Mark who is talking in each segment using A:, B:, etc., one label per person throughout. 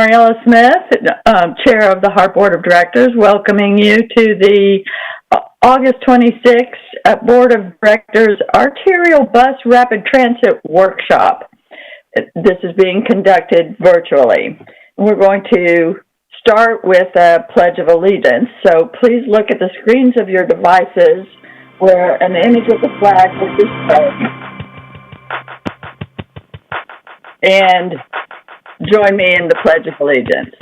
A: Mariella Smith, Chair of the HART Board of Directors, welcoming you to the August 26th Board of Directors Arterial Bus Rapid Transit Workshop. This is being conducted virtually. We're going to start with a Pledge of Allegiance, so please look at the screens of your devices where an image of the flag will be displayed. And join me in the Pledge of Allegiance.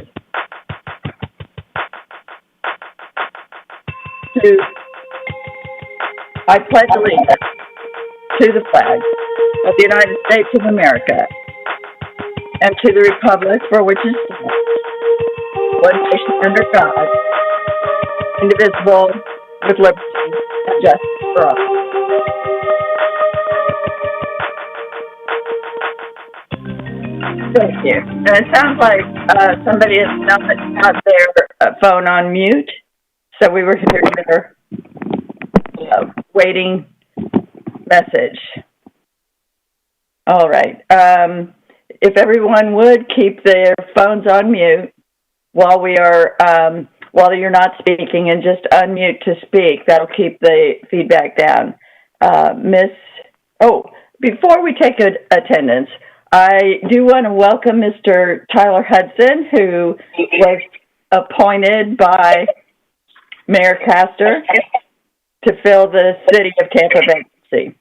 A: I pledge allegiance to the flag of the United States of America and to the republic for which it stands, one nation under God, indivisible, with liberty and justice for all. Thank you. And it sounds like somebody has not got their phone on mute, so we were hearing their waiting message. All right. If everyone would keep their phones on mute while we are while you're not speaking, and just unmute to speak, that'll keep the feedback down. Before we take attendance, I do want to welcome Mr. Tyler Hudson, who was appointed by Mayor Castor to fill the City of Tampa vacancy.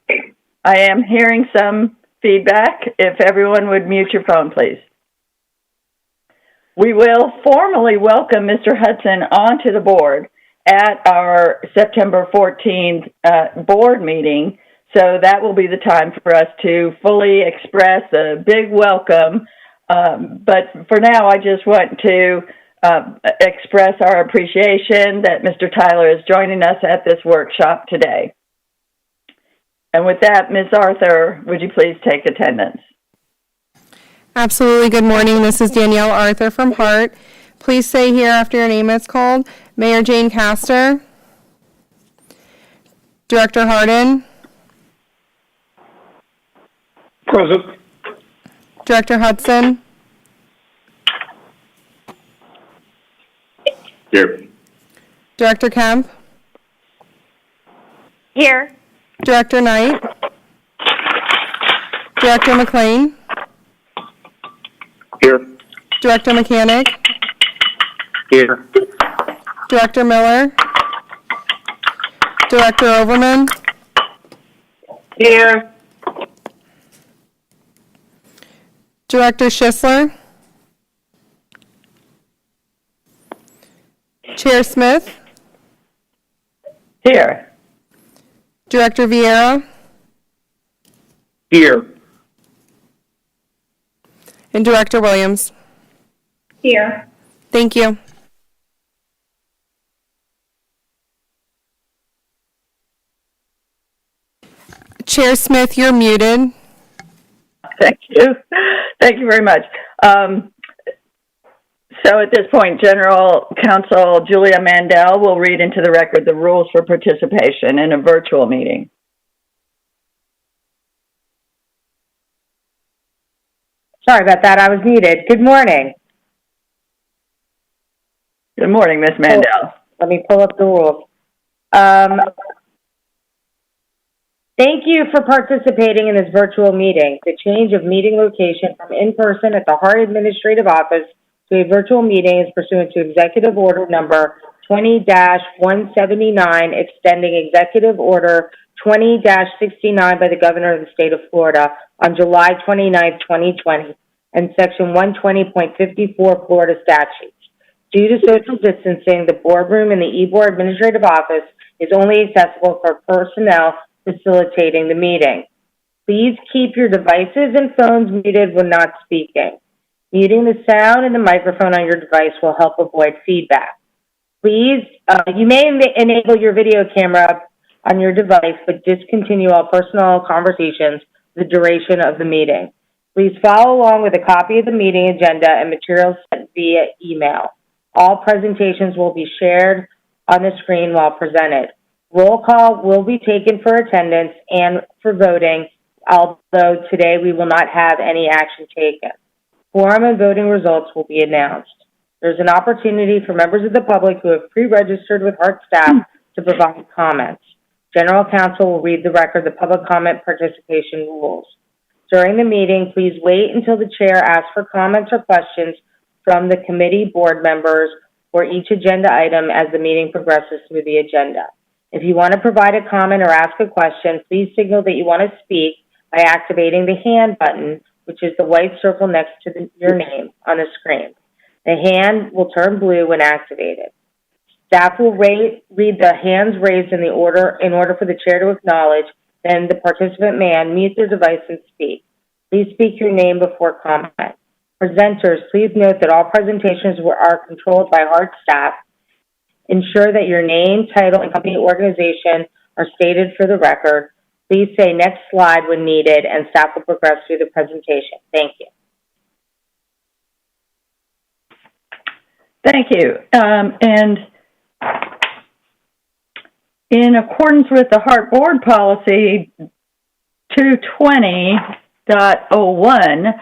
A: I am hearing some feedback. If everyone would mute your phone, please. We will formally welcome Mr. Hudson onto the board at our September 14th board meeting. So that will be the time for us to fully express a big welcome. But for now, I just want to express our appreciation that Mr. Tyler is joining us at this workshop today. And with that, Ms. Arthur, would you please take attendance?
B: Absolutely. Good morning. This is Danielle Arthur from HART. Please say here after your name is called. Mayor Jane Castor. Director Hardin.
C: Present.
B: Director Hudson.
C: Here.
B: Director Kemp.
D: Here.
B: Director Knight. Director McLean.
C: Here.
B: Director Mechanic.
C: Here.
B: Director Miller. Director Overman.
D: Here.
B: Director Schisler. Chair Smith.
A: Here.
B: Director Vieira.
C: Here.
B: And Director Williams.
D: Here.
B: Thank you. Chair Smith, you're muted.
A: Thank you. Thank you very much. So at this point, General Counsel Julia Mandel will read into the record the rules for participation in a virtual meeting.
D: Sorry about that. I was muted. Good morning.
A: Good morning, Ms. Mandel.
D: Let me pull up the rules. Thank you for participating in this virtual meeting. The change of meeting location from in-person at the HART Administrative Office to a virtual meeting is pursuant to Executive Order Number 20-179, extending Executive Order 20-69 by the Governor of the State of Florida on July 29, 2020, and Section 120.54 Florida statutes. Due to social distancing, the boardroom in the e-board administrative office is only accessible for personnel facilitating the meeting. Please keep your devices and phones muted when not speaking. Muting the sound and the microphone on your device will help avoid feedback. Please, you may enable your video camera on your device, but discontinue all personal conversations for the duration of the meeting. Please follow along with a copy of the meeting agenda and materials sent via email. All presentations will be shared on the screen while presented. Roll call will be taken for attendance and for voting, although today we will not have any action taken. Quorum and voting results will be announced. There's an opportunity for members of the public who have pre-registered with HART staff to provide comments. General Counsel will read the record of the public comment participation rules. During the meeting, please wait until the chair asks for comments or questions from the committee board members for each agenda item as the meeting progresses through the agenda. If you want to provide a comment or ask a question, please signal that you want to speak by activating the hand button, which is the white circle next to your name on the screen. The hand will turn blue when activated. Staff will read the hands raised in order for the chair to acknowledge, then the participant may unmute their device and speak. Please speak your name before comment. Presenters, please note that all presentations are controlled by HART staff. Ensure that your name, title, and company organization are stated for the record. Please say next slide when needed, and staff will progress through the presentation. Thank you.
A: Thank you. And in accordance with the HART Board Policy 220.01,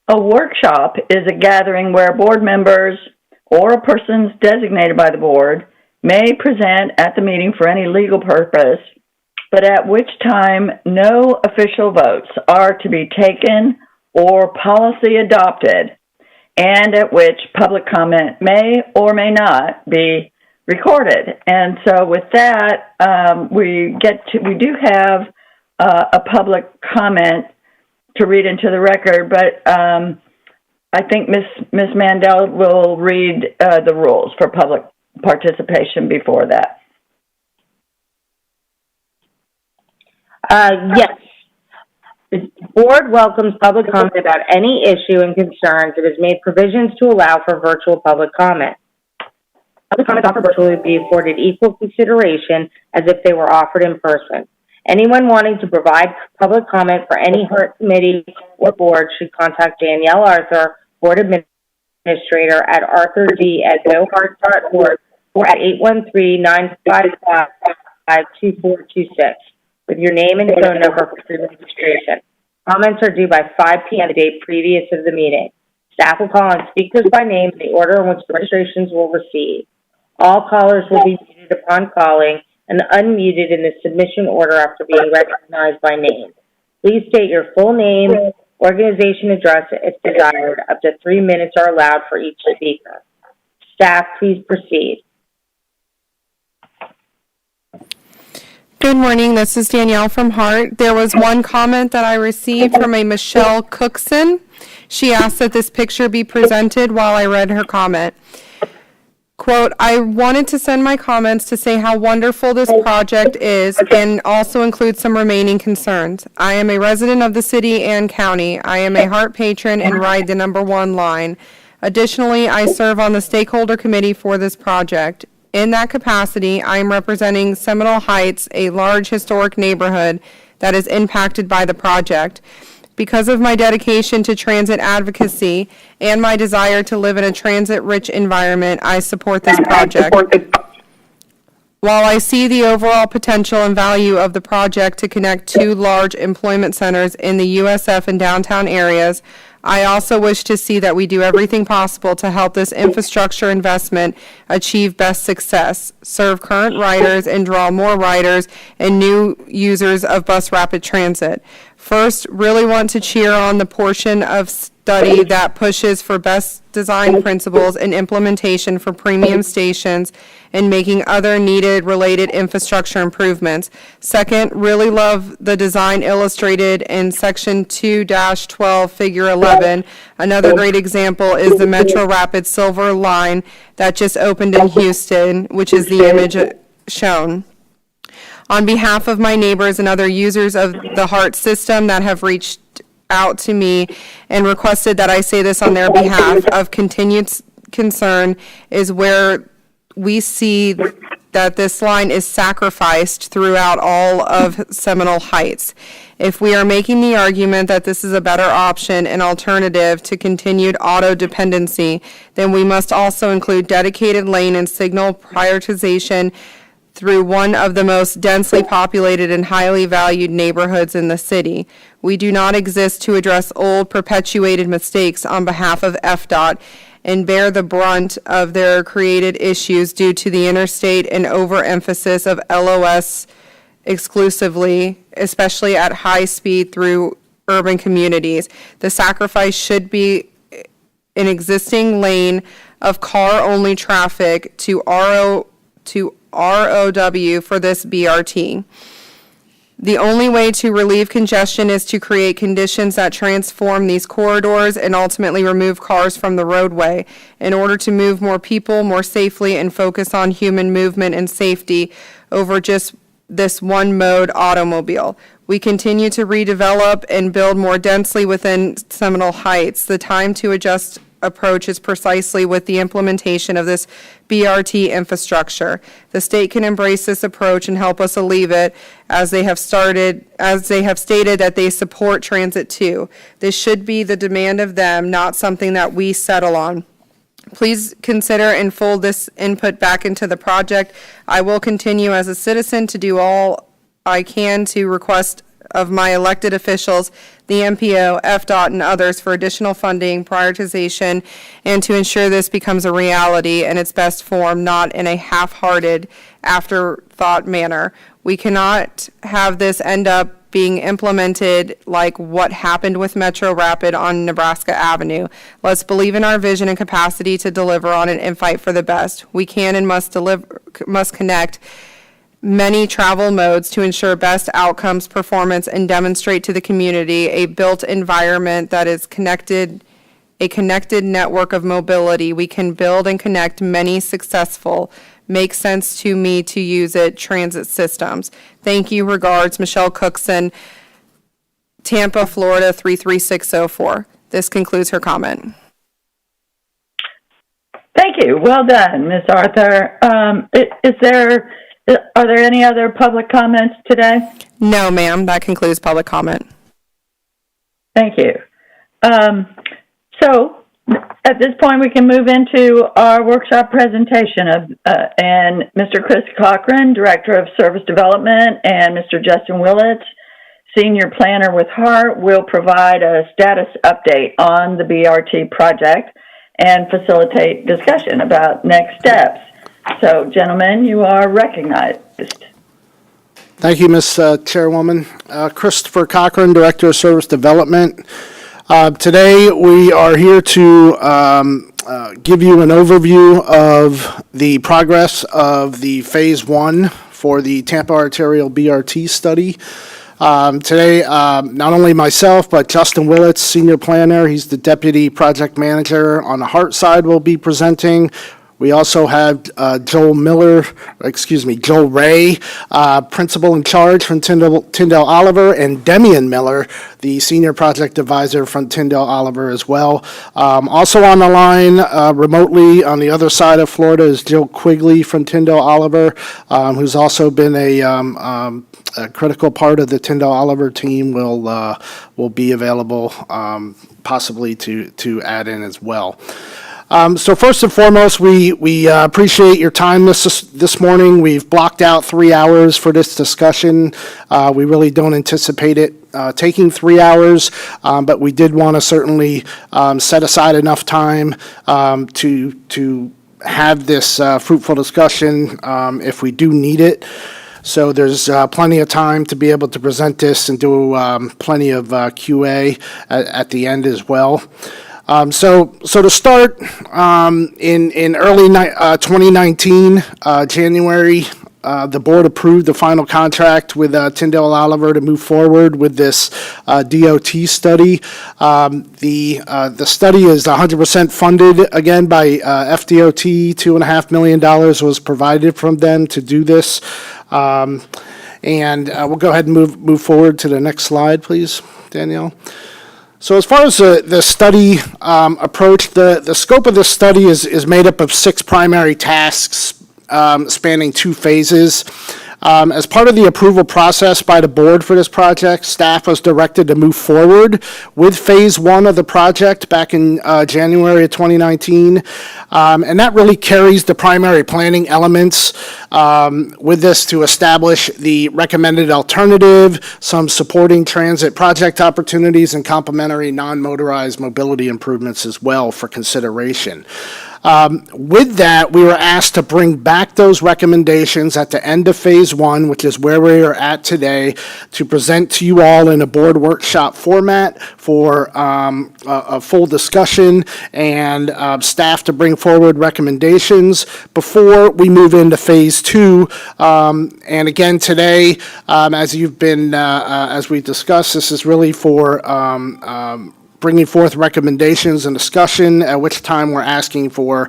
A: a workshop is a gathering where board members or a person designated by the board may present at the meeting for any legal purpose, but at which time no official votes are to be taken or policy adopted, and at which public comment may or may not be recorded. And so with that, we do have a public comment to read into the record, but I think Ms. Mandel will read the rules for public participation before that.
D: Yes. The board welcomes public comment about any issue and concerns. It has made provisions to allow for virtual public comment. Public comments offered virtually will be afforded equal consideration as if they were offered in person. Anyone wanting to provide public comment for any HART committee or board should contact Danielle Arthur, Board Administrator, at arthurd@gohart.org or at 813-955-2426 with your name and phone number for pre-registration. Comments are due by 5 p.m. the day previous of the meeting. Staff will call on speakers by name in the order in which the registrations will receive. All callers will be muted upon calling and unmuted in the submission order after being recognized by name. Please state your full name, organization address if desired. Up to 3 minutes are allowed for each speaker. Staff, please proceed.
B: Good morning. This is Danielle from HART. There was one comment that I received from a Michelle Cookson. She asked that this picture be presented while I read her comment. Quote, I wanted to send my comments to say how wonderful this project is and also include some remaining concerns. I am a resident of the city and county. I am a HART patron and ride the number 1 line. Additionally, I serve on the stakeholder committee for this project. In that capacity, I am representing Seminole Heights, a large historic neighborhood that is impacted by the project. Because of my dedication to transit advocacy and my desire to live in a transit-rich environment, I support this project. While I see the overall potential and value of the project to connect 2 large employment centers in the USF and downtown areas, I also wish to see that we do everything possible to help this infrastructure investment achieve best success, serve current riders, and draw more riders and new users of bus rapid transit. First, really want to cheer on the portion of study that pushes for best design principles and implementation for premium stations and making other needed related infrastructure improvements. Second, really love the design illustrated in section 2-12, figure 11. Another great example is the Metro Rapid Silver Line that just opened in Houston, which is the image shown. On behalf of my neighbors and other users of the HART system that have reached out to me and requested that I say this on their behalf, of continued concern is where we see that this line is sacrificed throughout all of Seminole Heights. If we are making the argument that this is a better option and alternative to continued auto dependency, then we must also include dedicated lane and signal prioritization through one of the most densely populated and highly valued neighborhoods in the city. We do not exist to address old, perpetuated mistakes on behalf of FDOT and bear the brunt of their created issues due to the interstate and overemphasis of LOS exclusively, especially at high speed through urban communities. The sacrifice should be an existing lane of car-only traffic to ROW for this BRT. The only way to relieve congestion is to create conditions that transform these corridors and ultimately remove cars from the roadway in order to move more people more safely and focus on human movement and safety over just this one mode automobile. We continue to redevelop and build more densely within Seminole Heights. The time to adjust approach is precisely with the implementation of this BRT infrastructure. The state can embrace this approach and help us alleviate it as they have stated that they support transit too. This should be the demand of them, not something that we settle on. Please consider and fold this input back into the project. I will continue as a citizen to do all I can to request of my elected officials, the MPO, FDOT, and others for additional funding, prioritization, and to ensure this becomes a reality in its best form, not in a half-hearted, afterthought manner. We cannot have this end up being implemented like what happened with Metro Rapid on Nebraska Avenue. Let's believe in our vision and capacity to deliver on it and fight for the best. We can and must connect many travel modes to ensure best outcomes, performance, and demonstrate to the community a built environment that is connected, a connected network of mobility. We can build and connect many successful, makes sense to me to use it, transit systems. Thank you. Regards, Michelle Cookson, Tampa, Florida, 33604. This concludes her comment.
A: Thank you. Well done, Ms. Arthur. Are there any other public comments today?
B: No, ma'am. That concludes public comment.
A: Thank you. So at this point, we can move into our workshop presentation and Mr. Chris Cochran, Director of Service Development, and Mr. Justin Willits, Senior Planner with HART, will provide a status update on the BRT project and facilitate discussion about next steps. So, gentlemen, you are recognized.
E: Thank you, Ms. Chairwoman. Christopher Cochran, Director of Service Development. Today, we are here to give you an overview of the progress of the Phase 1 for the Tampa Arterial BRT study. Today, not only myself, but Justin Willits, Senior Planner, he's the Deputy Project Manager on the HART side, will be presenting. We also have Joel Ray, Principal in Charge from Tyndale Oliver, and Demian Miller, the Senior Project Advisor from Tyndale Oliver as well. Also on the line remotely on the other side of Florida is Jill Quigley from Tyndale Oliver, who's also been a critical part of the Tyndale Oliver team, will be available possibly to add in as well. So first and foremost, we appreciate your time this morning. We've blocked out 3 hours for this discussion. We really don't anticipate it taking 3 hours, but we did want to certainly set aside enough time to have this fruitful discussion if we do need it. So there's plenty of time to be able to present this and do plenty of QA at the end as well. So to start, in early 2019, January, the board approved the final contract with Tyndale Oliver to move forward with this DOT study. The study is 100% funded again by FDOT. $2.5 million was provided from them to do this. And we'll go ahead and move forward to the next slide, please, Danielle. So as far as the study approach, the scope of this study is made up of 6 primary tasks spanning 2 phases. As part of the approval process by the board for this project, staff was directed to move forward with phase one of the project back in January of 2019. And that really carries the primary planning elements with this to establish the recommended alternative, some supporting transit project opportunities, and complementary non-motorized mobility improvements as well for consideration. With that, we were asked to bring back those recommendations at the end of phase one, which is where we are at today, to present to you all in a board workshop format for a full discussion and staff to bring forward recommendations before we move into phase two. And again, today, as we discussed, this is really for bringing forth recommendations and discussion, at which time we're asking for,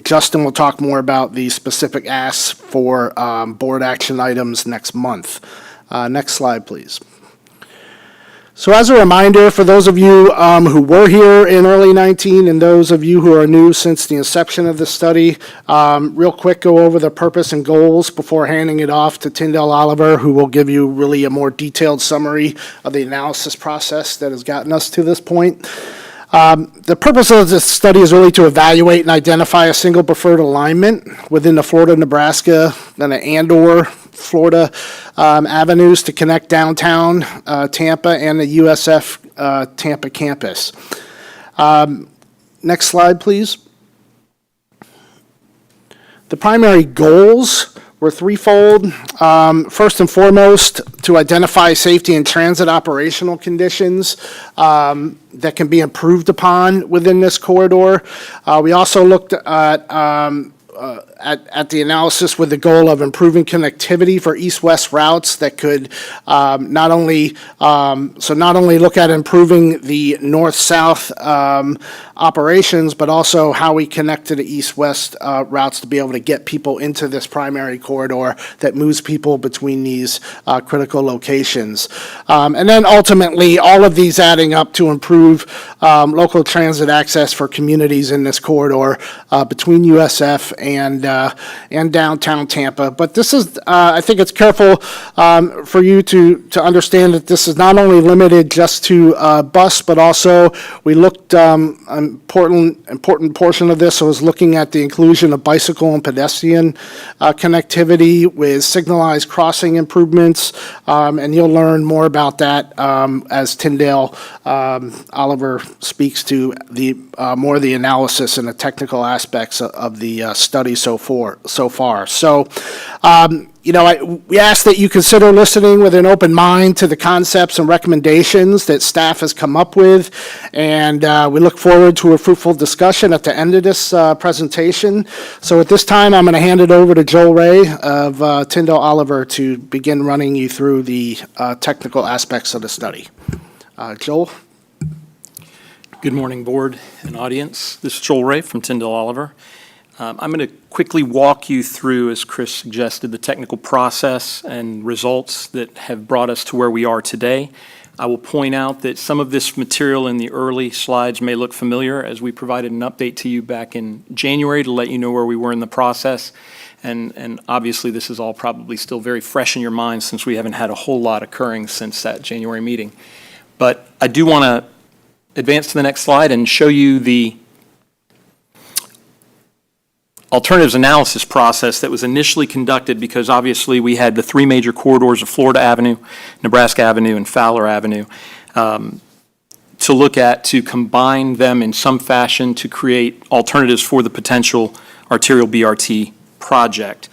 E: Justin will talk more about the specific asks for board action items next month. Next slide, please. So as a reminder, for those of you who were here in early 19 and those of you who are new since the inception of the study, real quick go over the purpose and goals before handing it off to Tyndall Oliver, who will give you really a more detailed summary of the analysis process that has gotten us to this point. The purpose of this study is really to evaluate and identify a single preferred alignment within the Florida, Nebraska, and/or Florida avenues to connect downtown Tampa and the USF Tampa campus. Next slide, please. The primary goals were threefold. First and foremost, to identify safety and transit operational conditions that can be improved upon within this corridor. We also looked at the analysis with the goal of improving connectivity for east-west routes that could not only look at improving the north-south operations, but also how we connect to the east-west routes to be able to get people into this primary corridor that moves people between these critical locations. And then ultimately, all of these adding up to improve local transit access for communities in this corridor between USF and downtown Tampa. But this is, I think it's careful for you to understand that this is not only limited just to bus, but also we looked, important portion of this was looking at the inclusion of bicycle and pedestrian connectivity with signalized crossing improvements, and you'll learn more about that as Tyndall Oliver speaks to the more of the analysis and the technical aspects of the study so far. So, we ask that you consider listening with an open mind to the concepts and recommendations that staff has come up with, and we look forward to a fruitful discussion at the end of this presentation. So at this time, I'm going to hand it over to Joel Ray of Tyndall Oliver to begin running you through the technical aspects of the study. Joel?
F: Good morning, board and audience. This is Joel Ray from Tyndall Oliver. I'm going to quickly walk you through, as Chris suggested, the technical process and results that have brought us to where we are today. I will point out that some of this material in the early slides may look familiar, as we provided an update to you back in January to let you know where we were in the process. And obviously this is all probably still very fresh in your mind since we haven't had a whole lot occurring since that January meeting. But I do want to advance to the next slide and show you the alternatives analysis process that was initially conducted, because obviously we had the three major corridors of Florida Avenue, Nebraska Avenue, and Fowler Avenue to look at, to combine them in some fashion to create alternatives for the potential arterial BRT project.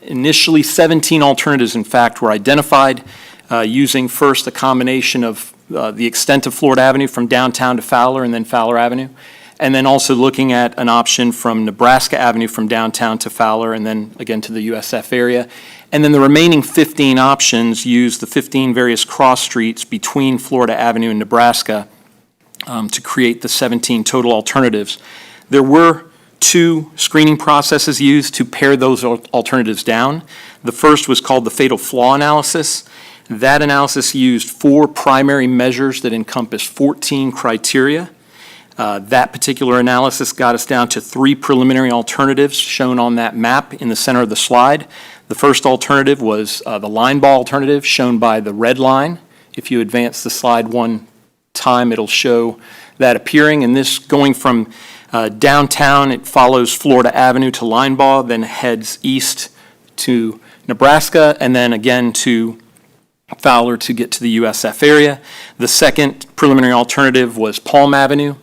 F: Initially, 17 alternatives, in fact, were identified using first a combination of the extent of Florida Avenue from downtown to Fowler and then Fowler Avenue, and then also looking at an option from Nebraska Avenue from downtown to Fowler and then again to the USF area. And then the remaining 15 options use the 15 various cross streets between Florida Avenue and Nebraska to create the 17 total alternatives. There were two screening processes used to pare those alternatives down. The first was called the fatal flaw analysis. That analysis used 4 primary measures that encompass 14 criteria. That particular analysis got us down to 3 preliminary alternatives shown on that map in the center of the slide. The first alternative was the line ball alternative, shown by the red line. If you advance the slide one time, it'll show that appearing. And this going from downtown, it follows Florida Avenue to Linebaugh, then heads east to Nebraska, and then again to Fowler to get to the USF area. The second preliminary alternative was Palm Avenue.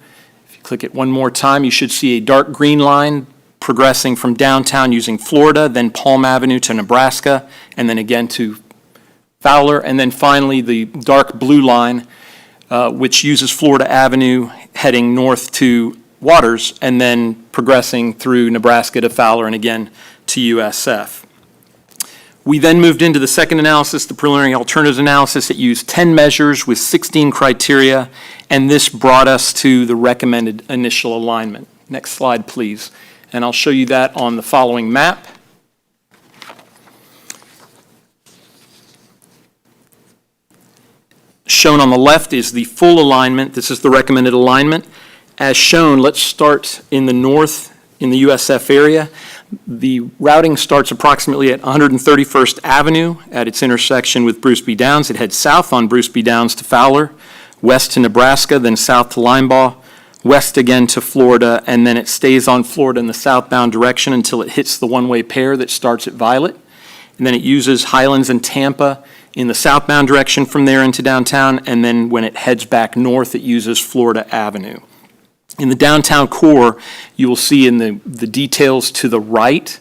F: If you click it one more time, you should see a dark green line progressing from downtown using Florida, then Palm Avenue to Nebraska, and then again to Fowler, and then finally the dark blue line, which uses Florida Avenue heading north to Waters, and then progressing through Nebraska to Fowler, and again to USF. We then moved into the second analysis, the preliminary alternatives analysis. It used 10 measures with 16 criteria, and this brought us to the recommended initial alignment. Next slide, please. And I'll show you that on the following map. Shown on the left is the full alignment. This is the recommended alignment. As shown, let's start in the north in the USF area. The routing starts approximately at 131st Avenue at its intersection with Bruce B. Downs. It heads south on Bruce B. Downs to Fowler, west to Nebraska, then south to Linebaugh, west again to Florida, and then it stays on Florida in the southbound direction until it hits the one-way pair that starts at Violet. And then it uses Highlands and Tampa in the southbound direction from there into downtown, and then when it heads back north, it uses Florida Avenue. In the downtown core, you will see in the details to the right,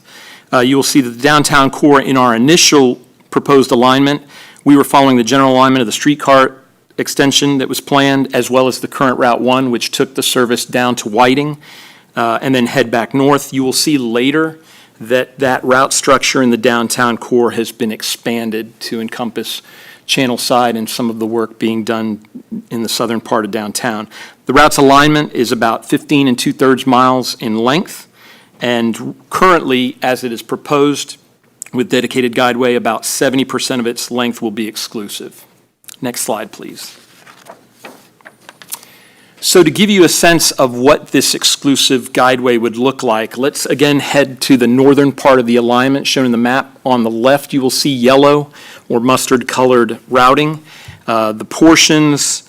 F: you will see that the downtown core in our initial proposed alignment, we were following the general alignment of the streetcar extension that was planned, as well as the current Route 1, which took the service down to Whiting and then head back north. You will see later that that route structure in the downtown core has been expanded to encompass Channel Side and some of the work being done in the southern part of downtown. The route's alignment is about 15 2/3 miles in length, and currently, as it is proposed with dedicated guideway, about 70% of its length will be exclusive. Next slide, please. So to give you a sense of what this exclusive guideway would look like, let's again head to the northern part of the alignment shown in the map. On the left, you will see yellow or mustard-colored routing. The portions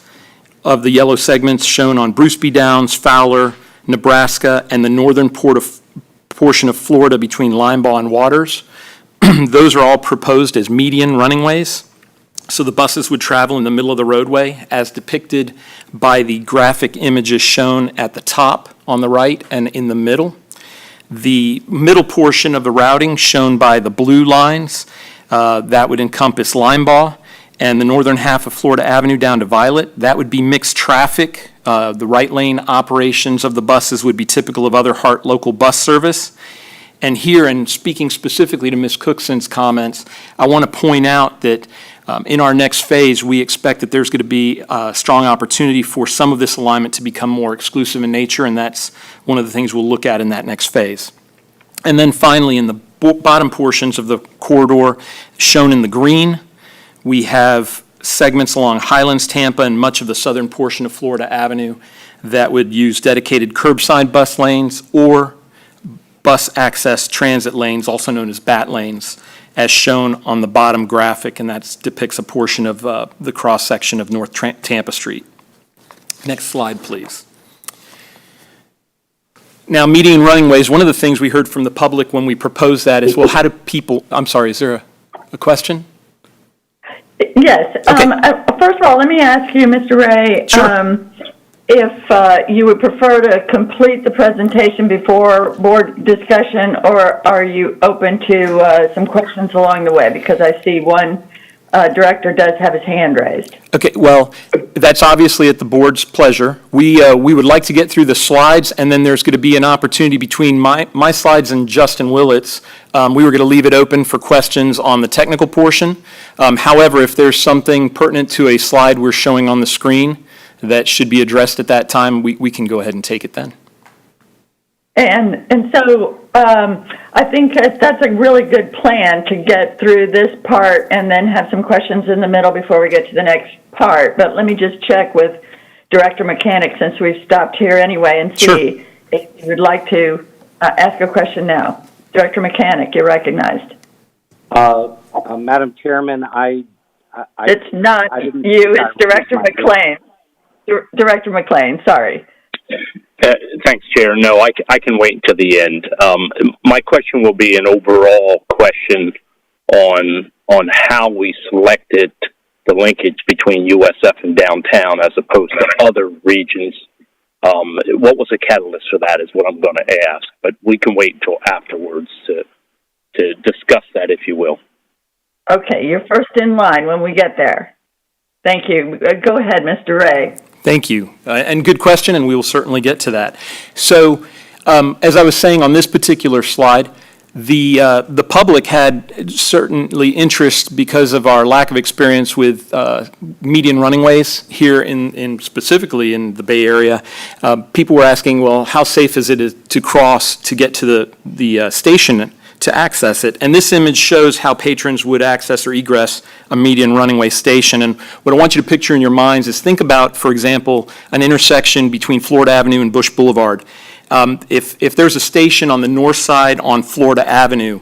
F: of the yellow segments shown on Bruce B. Downs, Fowler, Nebraska, and the northern portion of Florida between Linebaugh and Waters. Those are all proposed as median running ways. So the buses would travel in the middle of the roadway as depicted by the graphic images shown at the top on the right and in the middle. The middle portion of the routing shown by the blue lines, that would encompass Linebaugh, and the northern half of Florida Avenue down to Violet. That would be mixed traffic. The right lane operations of the buses would be typical of other HART local bus service. And here, and speaking specifically to Ms. Cookson's comments, I want to point out that in our next phase, we expect that there's going to be a strong opportunity for some of this alignment to become more exclusive in nature, and that's one of the things we'll look at in that next phase. And then finally, in the bottom portions of the corridor shown in the green, we have segments along Highlands, Tampa, and much of the southern portion of Florida Avenue that would use dedicated curbside bus lanes or bus access transit lanes, also known as BAT lanes, as shown on the bottom graphic, and that depicts a portion of the cross-section of North Tampa Street. Next slide, please. Now, median running ways, one of the things we heard from the public when we proposed that is, well, how do people, I'm sorry, is there a question?
A: Yes.
F: Okay.
A: First of all, let me ask you, Mr. Ray,
F: Sure.
A: If you would prefer to complete the presentation before board discussion, or are you open to some questions along the way? Because I see one director does have his hand raised.
F: Okay, well, that's obviously at the board's pleasure. We would like to get through the slides, and then there's going to be an opportunity between my slides and Justin Willett's. We were going to leave it open for questions on the technical portion. However, if there's something pertinent to a slide we're showing on the screen that should be addressed at that time, we can go ahead and take it then.
A: And so I think that's a really good plan to get through this part and then have some questions in the middle before we get to the next part. But let me just check with Director Mechanic, since we've stopped here anyway, and see if you would like to ask a question now. Director Mechanic, you're recognized.
G: Madam Chairman,
A: It's not you, it's Director McLean. Director McLean, sorry.
C: Thanks, Chair. No, I can wait until the end. My question will be an overall question on how we selected the linkage between USF and downtown as opposed to other regions. What was the catalyst for that is what I'm going to ask, but we can wait until afterwards to discuss that, if you will.
A: Okay, you're first in line when we get there. Thank you. Go ahead, Mr. Ray.
F: Thank you. And good question, and we will certainly get to that. So, as I was saying on this particular slide, the public had certainly interest because of our lack of experience with median running ways here in specifically in the Bay Area. People were asking, well, how safe is it to cross to get to the station to access it? And this image shows how patrons would access or egress a median running way station. And what I want you to picture in your minds is think about, for example, an intersection between Florida Avenue and Bush Boulevard. If there's a station on the north side on Florida Avenue,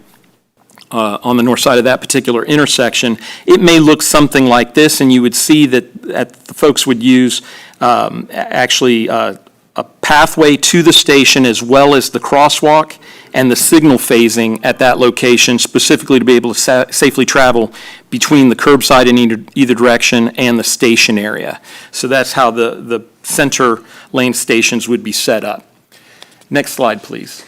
F: on the north side of that particular intersection, it may look something like this, and you would see that the folks would use actually a pathway to the station as well as the crosswalk and the signal phasing at that location, specifically to be able to safely travel between the curbside in either direction and the station area. So that's how the center lane stations would be set up. Next slide, please.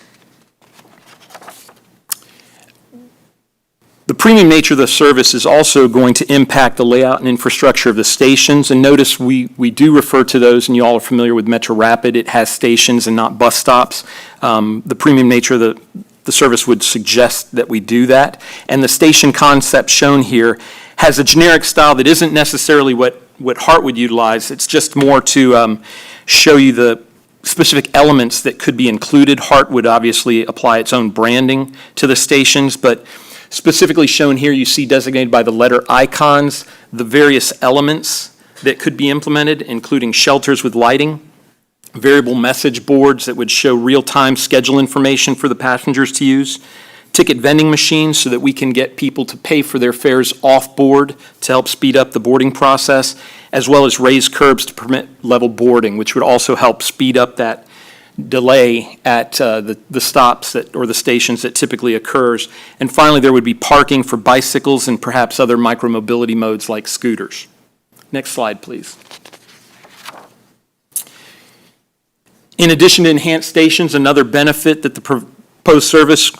F: The premium nature of the service is also going to impact the layout and infrastructure of the stations. And notice we do refer to those, and you all are familiar with Metro Rapid. It has stations and not bus stops. The premium nature of the service would suggest that we do that. And the station concept shown here has a generic style that isn't necessarily what HART would utilize. It's just more to show you the specific elements that could be included. HART would obviously apply its own branding to the stations, but specifically shown here, you see designated by the letter icons, the various elements that could be implemented, including shelters with lighting, variable message boards that would show real-time schedule information for the passengers to use, ticket vending machines so that we can get people to pay for their fares off board to help speed up the boarding process, as well as raised curbs to permit level boarding, which would also help speed up that delay at the stops or the stations that typically occurs. And finally, there would be parking for bicycles and perhaps other micromobility modes like scooters. Next slide, please. In addition to enhanced stations, another benefit that the proposed service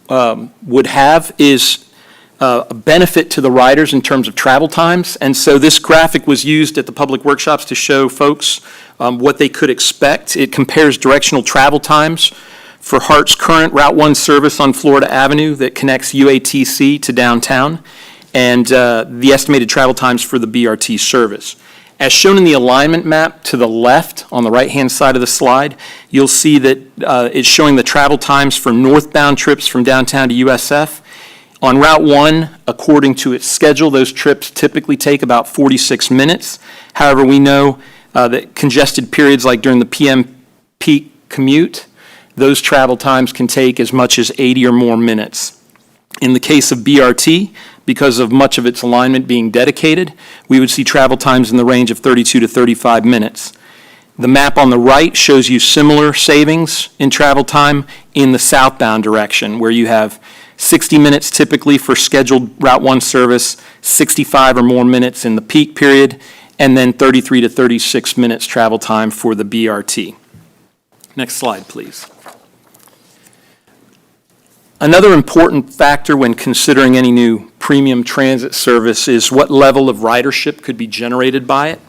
F: would have is a benefit to the riders in terms of travel times. And so this graphic was used at the public workshops to show folks what they could expect. It compares directional travel times for HART's current Route 1 service on Florida Avenue that connects UATC to downtown, and the estimated travel times for the BRT service. As shown in the alignment map to the left on the right-hand side of the slide, you'll see that it's showing the travel times for northbound trips from downtown to USF. On Route 1, according to its schedule, those trips typically take about 46 minutes. However, we know that congested periods like during the PM peak commute, those travel times can take as much as 80 or more minutes. In the case of BRT, because of much of its alignment being dedicated, we would see travel times in the range of 32 to 35 minutes. The map on the right shows you similar savings in travel time in the southbound direction, where you have 60 minutes typically for scheduled Route 1 service, 65 or more minutes in the peak period, and then 33 to 36 minutes travel time for the BRT. Next slide, please. Another important factor when considering any new premium transit service is what level of ridership could be generated by it.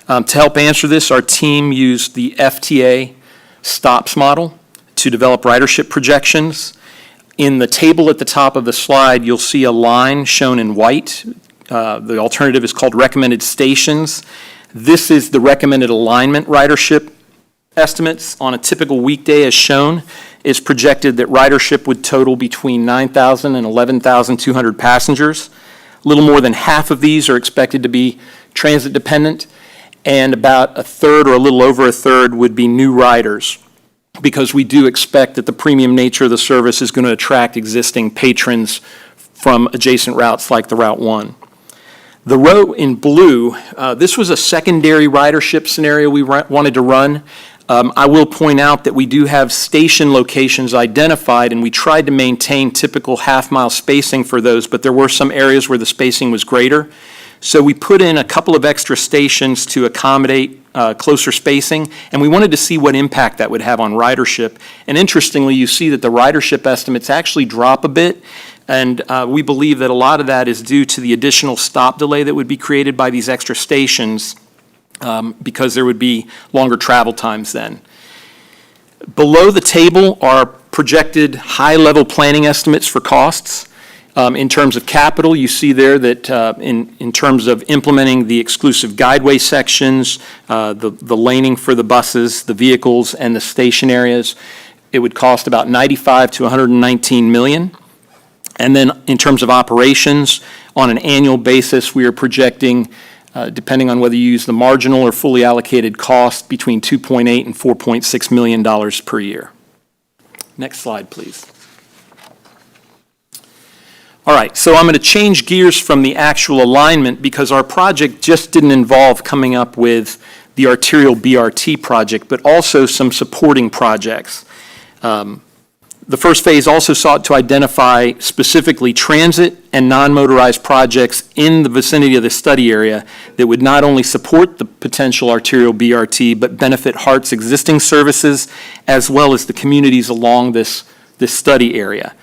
F: To help answer this, our team used the FTA STOPS model to develop ridership projections. In the table at the top of the slide, you'll see a line shown in white. The alternative is called recommended stations. This is the recommended alignment ridership estimates. On a typical weekday as shown, it's projected that ridership would total between 9,000 and 11,200 passengers. A little more than half of these are expected to be transit dependent, and about a third or a little over a third would be new riders, because we do expect that the premium nature of the service is going to attract existing patrons from adjacent routes like the Route 1. The row in blue, this was a secondary ridership scenario we wanted to run. I will point out that we do have station locations identified, and we tried to maintain typical half-mile spacing for those, but there were some areas where the spacing was greater. So we put in a couple of extra stations to accommodate closer spacing, and we wanted to see what impact that would have on ridership. And interestingly, you see that the ridership estimates actually drop a bit, and we believe that a lot of that is due to the additional stop delay that would be created by these extra stations, because there would be longer travel times then. Below the table are projected high-level planning estimates for costs. In terms of capital, you see there that in terms of implementing the exclusive guideway sections, the laning for the buses, the vehicles, and the station areas, it would cost about $95 to $119 million. And then in terms of operations, on an annual basis, we are projecting, depending on whether you use the marginal or fully allocated cost, between $2.8 and $4.6 million per year. Next slide, please. All right, so I'm going to change gears from the actual alignment because our project just didn't involve coming up with the arterial BRT project, but also some supporting projects. The first phase also sought to identify specifically transit and non-motorized projects in the vicinity of the study area that would not only support the potential arterial BRT, but benefit HART's existing services as well as the communities along this study area.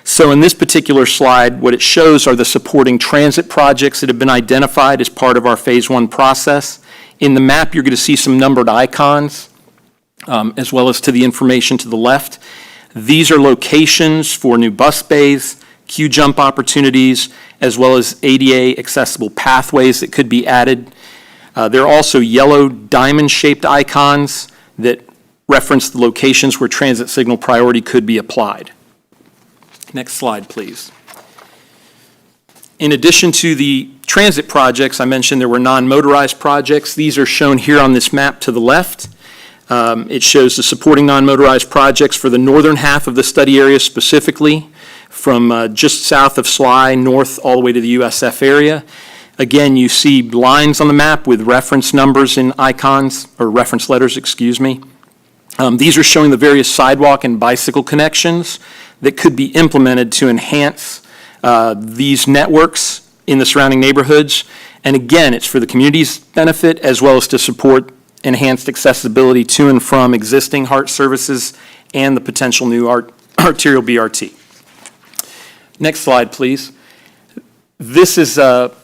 F: So in this particular slide, what it shows are the supporting transit projects that have been identified as part of our Phase 1 process. In the map, you're going to see some numbered icons, as well as to the information to the left. These are locations for new bus bays, queue jump opportunities, as well as ADA accessible pathways that could be added. There are also yellow diamond-shaped icons that reference the locations where transit signal priority could be applied. Next slide, please. In addition to the transit projects, I mentioned there were non-motorized projects. These are shown here on this map to the left. It shows the supporting non-motorized projects for the northern half of the study area specifically, from just south of Sly, north all the way to the USF area. Again, you see lines on the map with reference numbers and icons, or reference letters, excuse me. These are showing the various sidewalk and bicycle connections that could be implemented to enhance these networks in the surrounding neighborhoods. And again, it's for the community's benefit as well as to support enhanced accessibility to and from existing HART services and the potential new arterial BRT. Next slide, please. This is a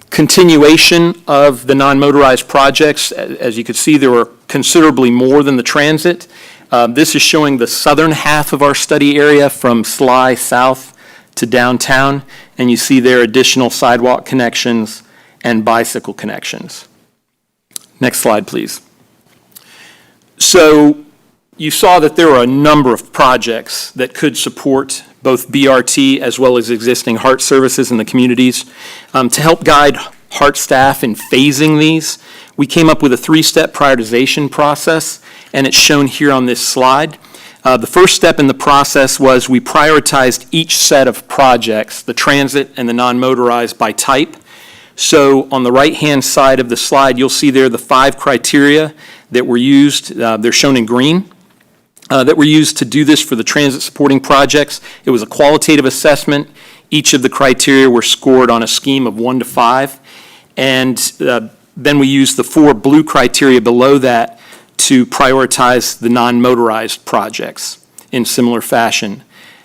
F: continuation of the non-motorized projects. As you can see, there were considerably more than the transit. This is showing the southern half of our study area from Sly south to downtown, and you see there additional sidewalk connections and bicycle connections. Next slide, please. So you saw that there are a number of projects that could support both BRT as well as existing HART services in the communities. To help guide HART staff in phasing these, we came up with a three-step prioritization process, and it's shown here on this slide. The first step in the process was we prioritized each set of projects, the transit and the non-motorized, by type. So on the right-hand side of the slide, you'll see there the 5 criteria that were used. They're shown in green. That were used to do this for the transit supporting projects. It was a qualitative assessment. Each of the criteria were scored on a scheme of 1 to 5. And then we used the 4 blue criteria below that to prioritize the non-motorized projects in similar fashion.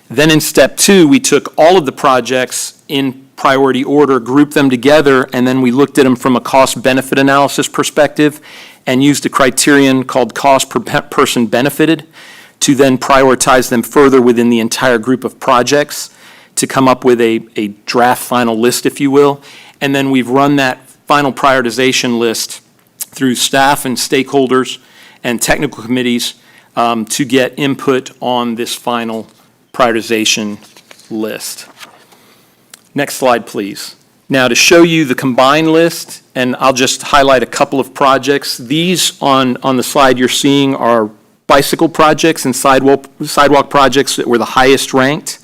F: Then in step 2, we took all of the projects in priority order, grouped them together, and then we looked at them from a cost-benefit analysis perspective and used a criterion called cost per person benefited to then prioritize them further within the entire group of projects to come up with a draft final list, if you will. And then we've run that final prioritization list through staff and stakeholders and technical committees to get input on this final prioritization list. Next slide, please. Now, to show you the combined list, and I'll just highlight a couple of projects. These on the slide you're seeing are bicycle projects and sidewalk projects that were the highest ranked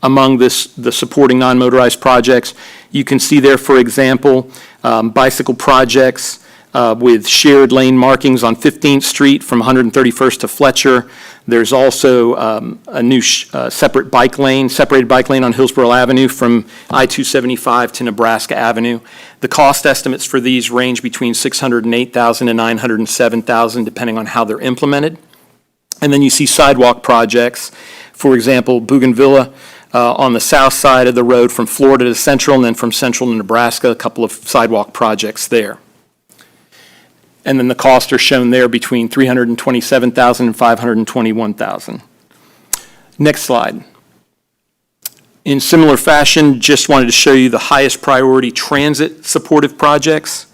F: among the supporting non-motorized projects. You can see there, for example, bicycle projects with shared lane markings on 15th Street from 131st to Fletcher. There's also a new separated bike lane on Hillsborough Avenue from I-275 to Nebraska Avenue. The cost estimates for these range between $608,000 and $907,000, depending on how they're implemented. And then you see sidewalk projects, for example, Bougainvillea on the south side of the road from Florida to Central, and then from Central to Nebraska, a couple of sidewalk projects there. And then the costs are shown there between $327,000 and $521,000. Next slide. In similar fashion, just wanted to show you the highest priority transit supportive projects.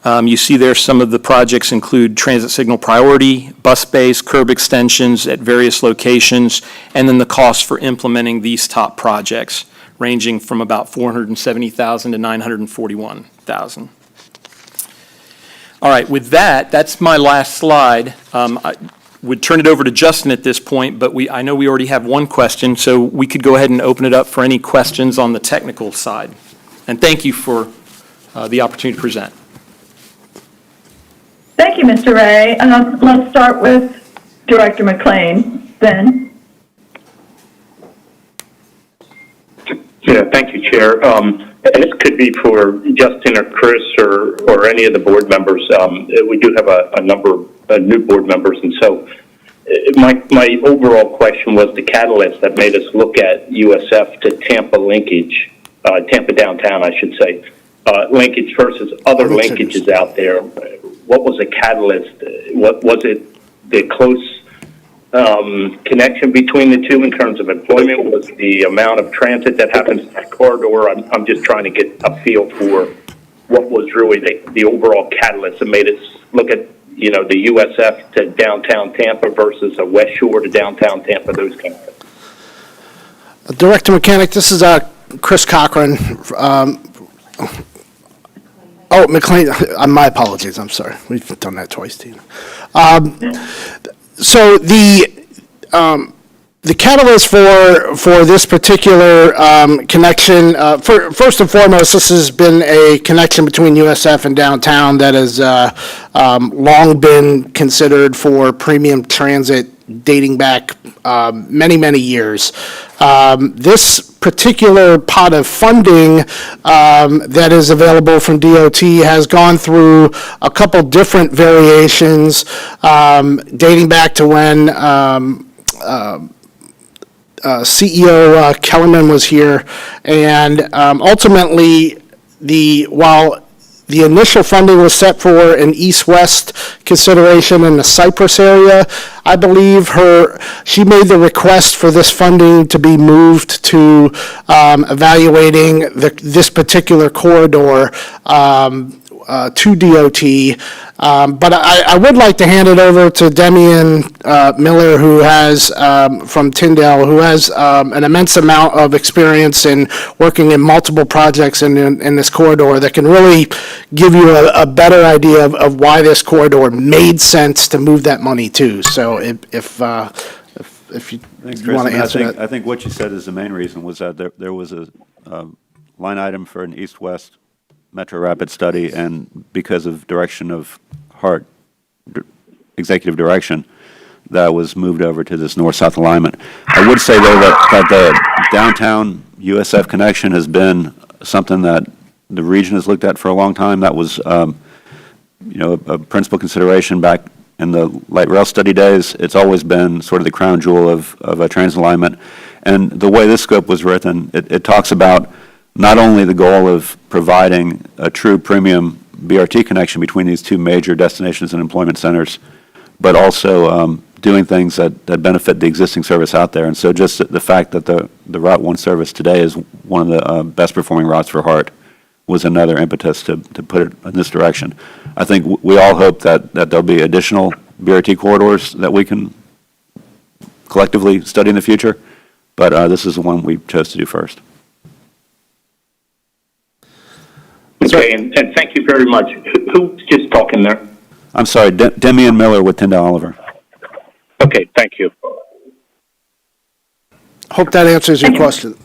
F: You see there some of the projects include transit signal priority, bus bays, curb extensions at various locations, and then the cost for implementing these top projects, ranging from about $470,000 to $941,000. All right, with that, that's my last slide. I would turn it over to Justin at this point, but I know we already have one question, so we could go ahead and open it up for any questions on the technical side. And thank you for the opportunity to present.
A: Thank you, Mr. Ray. Let's start with Director McLean, then.
C: Yeah, thank you, Chair. And this could be for Justin or Chris or any of the board members. We do have a number of new board members, and so my overall question was the catalyst that made us look at USF to Tampa linkage, Tampa downtown, I should say, linkage versus other linkages out there. What was the catalyst? What was it? The close connection between the two in terms of employment? Was the amount of transit that happens in that corridor? I'm just trying to get a feel for what was really the overall catalyst that made us look at, the USF to downtown Tampa versus a West Shore to downtown Tampa, those kind of things.
E: Director Mechanic, this is Chris Cochran. McLean, my apologies, I'm sorry. We've done that twice, Tina. So the catalyst for this particular connection, first and foremost, this has been a connection between USF and downtown that has long been considered for premium transit dating back many, many years. This particular pot of funding that is available from DOT has gone through a couple different variations dating back to when CEO Kellerman was here, and ultimately, while the initial funding was set for an east-west consideration in the Cypress area, I believe she made the request for this funding to be moved to evaluating this particular corridor to DOT. But I would like to hand it over to Demian Miller, who has, from Tyndale, who has an immense amount of experience in working in multiple projects in this corridor that can really give you a better idea of why this corridor made sense to move that money to. So if you want to answer that.
H: I think what you said is the main reason was that there was a line item for an east-west Metro Rapid study, and because of direction of HART, executive direction, that was moved over to this north-south alignment. I would say, though, that the downtown USF connection has been something that the region has looked at for a long time. That was, a principal consideration back in the light rail study days. It's always been sort of the crown jewel of a transit alignment. And the way this scope was written, it talks about not only the goal of providing a true premium BRT connection between these two major destinations and employment centers, but also doing things that benefit the existing service out there. And so just the fact that the Route 1 service today is one of the best performing routes for HART was another impetus to put it in this direction. I think we all hope that there'll be additional BRT corridors that we can collectively study in the future, but this is the one we chose to do first.
C: Okay, and thank you very much. Who's just talking there?
H: I'm sorry, Demian Miller with Tyndall Oliver.
C: Okay, thank you.
E: Hope that answers your question.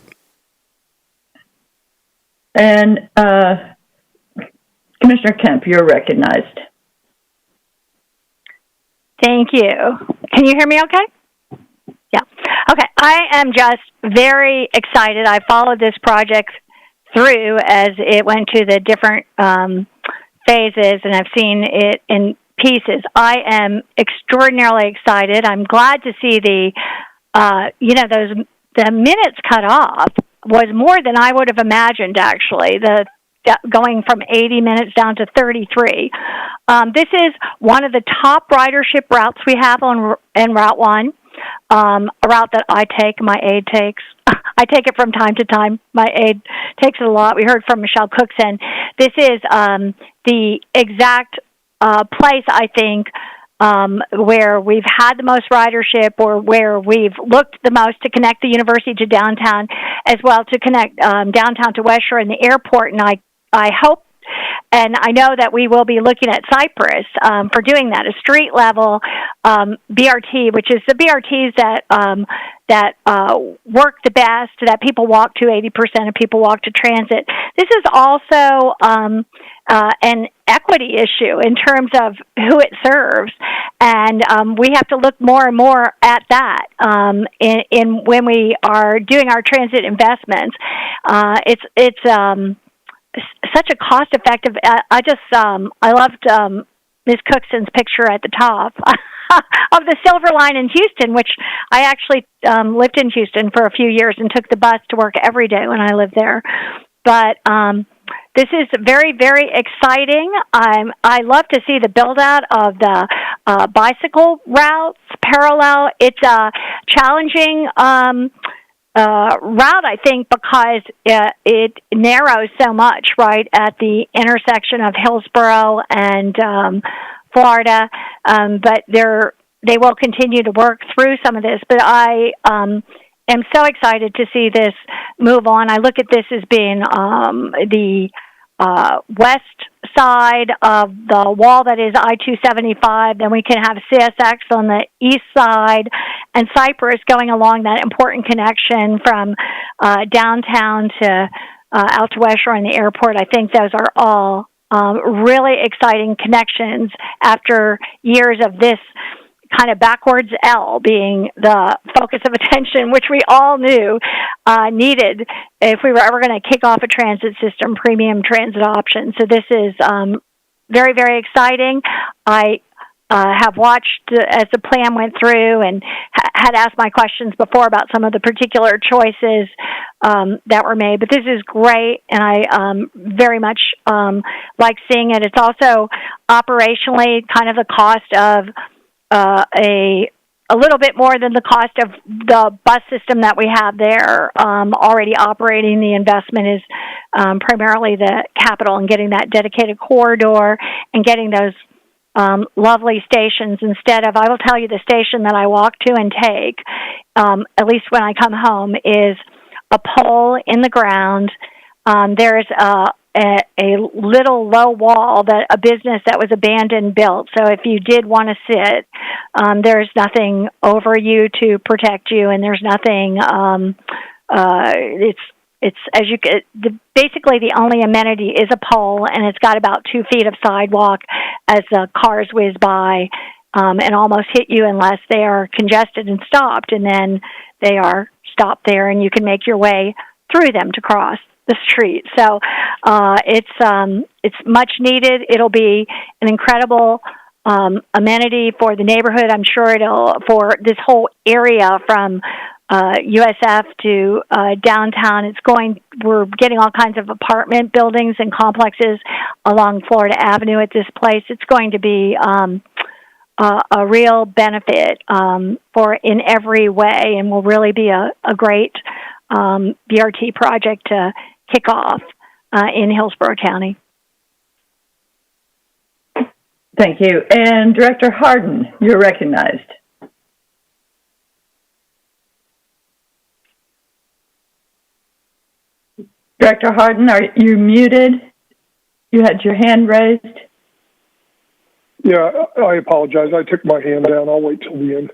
A: And Commissioner Kemp, you're recognized.
I: Thank you. Can you hear me okay? Yeah. Okay. I am just very excited. I followed this project through as it went to the different phases, and I've seen it in pieces. I am extraordinarily excited. I'm glad to see the minutes cut off was more than I would have imagined, actually. Going from 80 minutes down to 33. This is one of the top ridership routes we have in Route 1, a route that I take, my aide takes. I take it from time to time. My aide takes it a lot. We heard from Michelle Cookson. This is the exact place, I think, where we've had the most ridership, or where we've looked the most to connect the university to downtown, as well to connect downtown to West Shore and the airport. And I hope, and I know that we will be looking at Cypress for doing that, a street level BRT, which is the BRTs that work the best, that people walk to. 80% of people walk to transit. This is also an equity issue in terms of who it serves, and we have to look more and more at that in when we are doing our transit investments. It's such a cost-effective. I loved Ms. Cookson's picture at the top of the Silver Line in Houston, which I actually lived in Houston for a few years and took the bus to work every day when I lived there. But this is very, very exciting. I love to see the build-out of the bicycle routes parallel. It's a challenging route, I think, because it narrows so much right at the intersection of Hillsborough and Florida. But they will continue to work through some of this. But I am so excited to see this move on. I look at this as being the west side of the wall that is I-275. Then we can have CSX on the east side, and Cypress going along that important connection from downtown to out to West Shore and the airport. I think those are all really exciting connections after years of this kind of backwards L being the focus of attention, which we all knew needed if we were ever going to kick off a transit system, premium transit option. So this is very, very exciting. I have watched as the plan went through and had asked my questions before about some of the particular choices that were made. But this is great, and I very much like seeing it. It's also operationally kind of the cost of a little bit more than the cost of the bus system that we have there already operating. The investment is primarily the capital and getting that dedicated corridor and getting those lovely stations instead of, I will tell you, the station that I walk to and take, at least when I come home, is a pole in the ground. There's a little low wall that a business that was abandoned built. So if you did want to sit, there's nothing over you to protect you, and there's nothing. It's as you basically the only amenity is a pole, and it's got about 2 feet of sidewalk as the cars whiz by and almost hit you unless they are congested and stopped, and then they are stopped there, and you can make your way through them to cross the street. So it's much needed. It'll be an incredible amenity for the neighborhood. I'm sure it'll for this whole area from USF to downtown. We're getting all kinds of apartment buildings and complexes along Florida Avenue at this place. It's going to be a real benefit for in every way, and will really be a great BRT project to kick off in Hillsborough County.
A: Thank you. And Director Harden, you're recognized. Director Harden, are you muted? you had your hand raised?
J: Yeah, I apologize. I took my hand down. I'll wait till the end.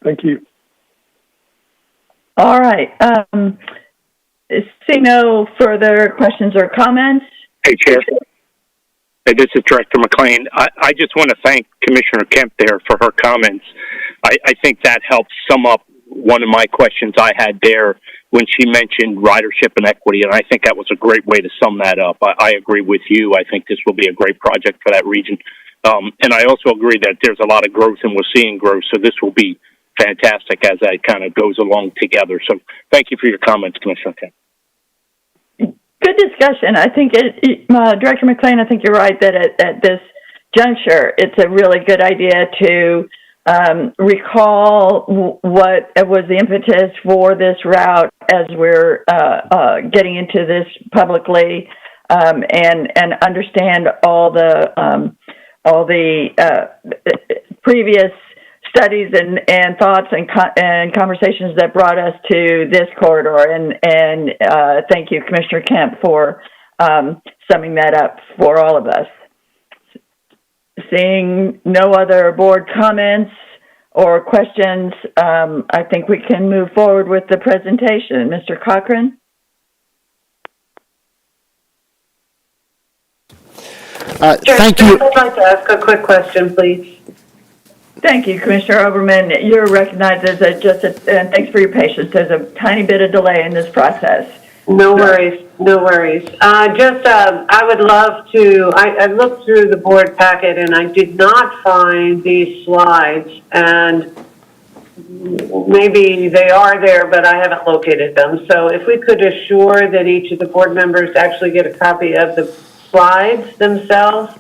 J: Thank you.
A: All right. See no further questions or comments.
C: Hey, Chair. Hey, this is Director McLean. I just want to thank Commissioner Kemp there for her comments. I think that helps sum up one of my questions I had there when she mentioned ridership and equity, and I think that was a great way to sum that up. I agree with you. I think this will be a great project for that region. And I also agree that there's a lot of growth, and we're seeing growth, so this will be fantastic as that kind of goes along together. So thank you for your comments, Commissioner Kemp.
A: Good discussion. I think, Director McLean, I think you're right that at this juncture, it's a really good idea to recall what was the impetus for this route as we're getting into this publicly, and understand all the previous studies and thoughts and conversations that brought us to this corridor. And thank you, Commissioner Kemp, for summing that up for all of us. Seeing no other board comments or questions, I think we can move forward with the presentation. Mr. Cochran?
E: Thank you.
K: I'd like to ask a quick question, please.
A: Thank you, Commissioner Oberman. You're recognized as and thanks for your patience. There's a tiny bit of delay in this process.
K: No worries, no worries. I would love to, I looked through the board packet and I did not find these slides, and maybe they are there, but I haven't located them. So if we could assure that each of the board members actually get a copy of the slides themselves.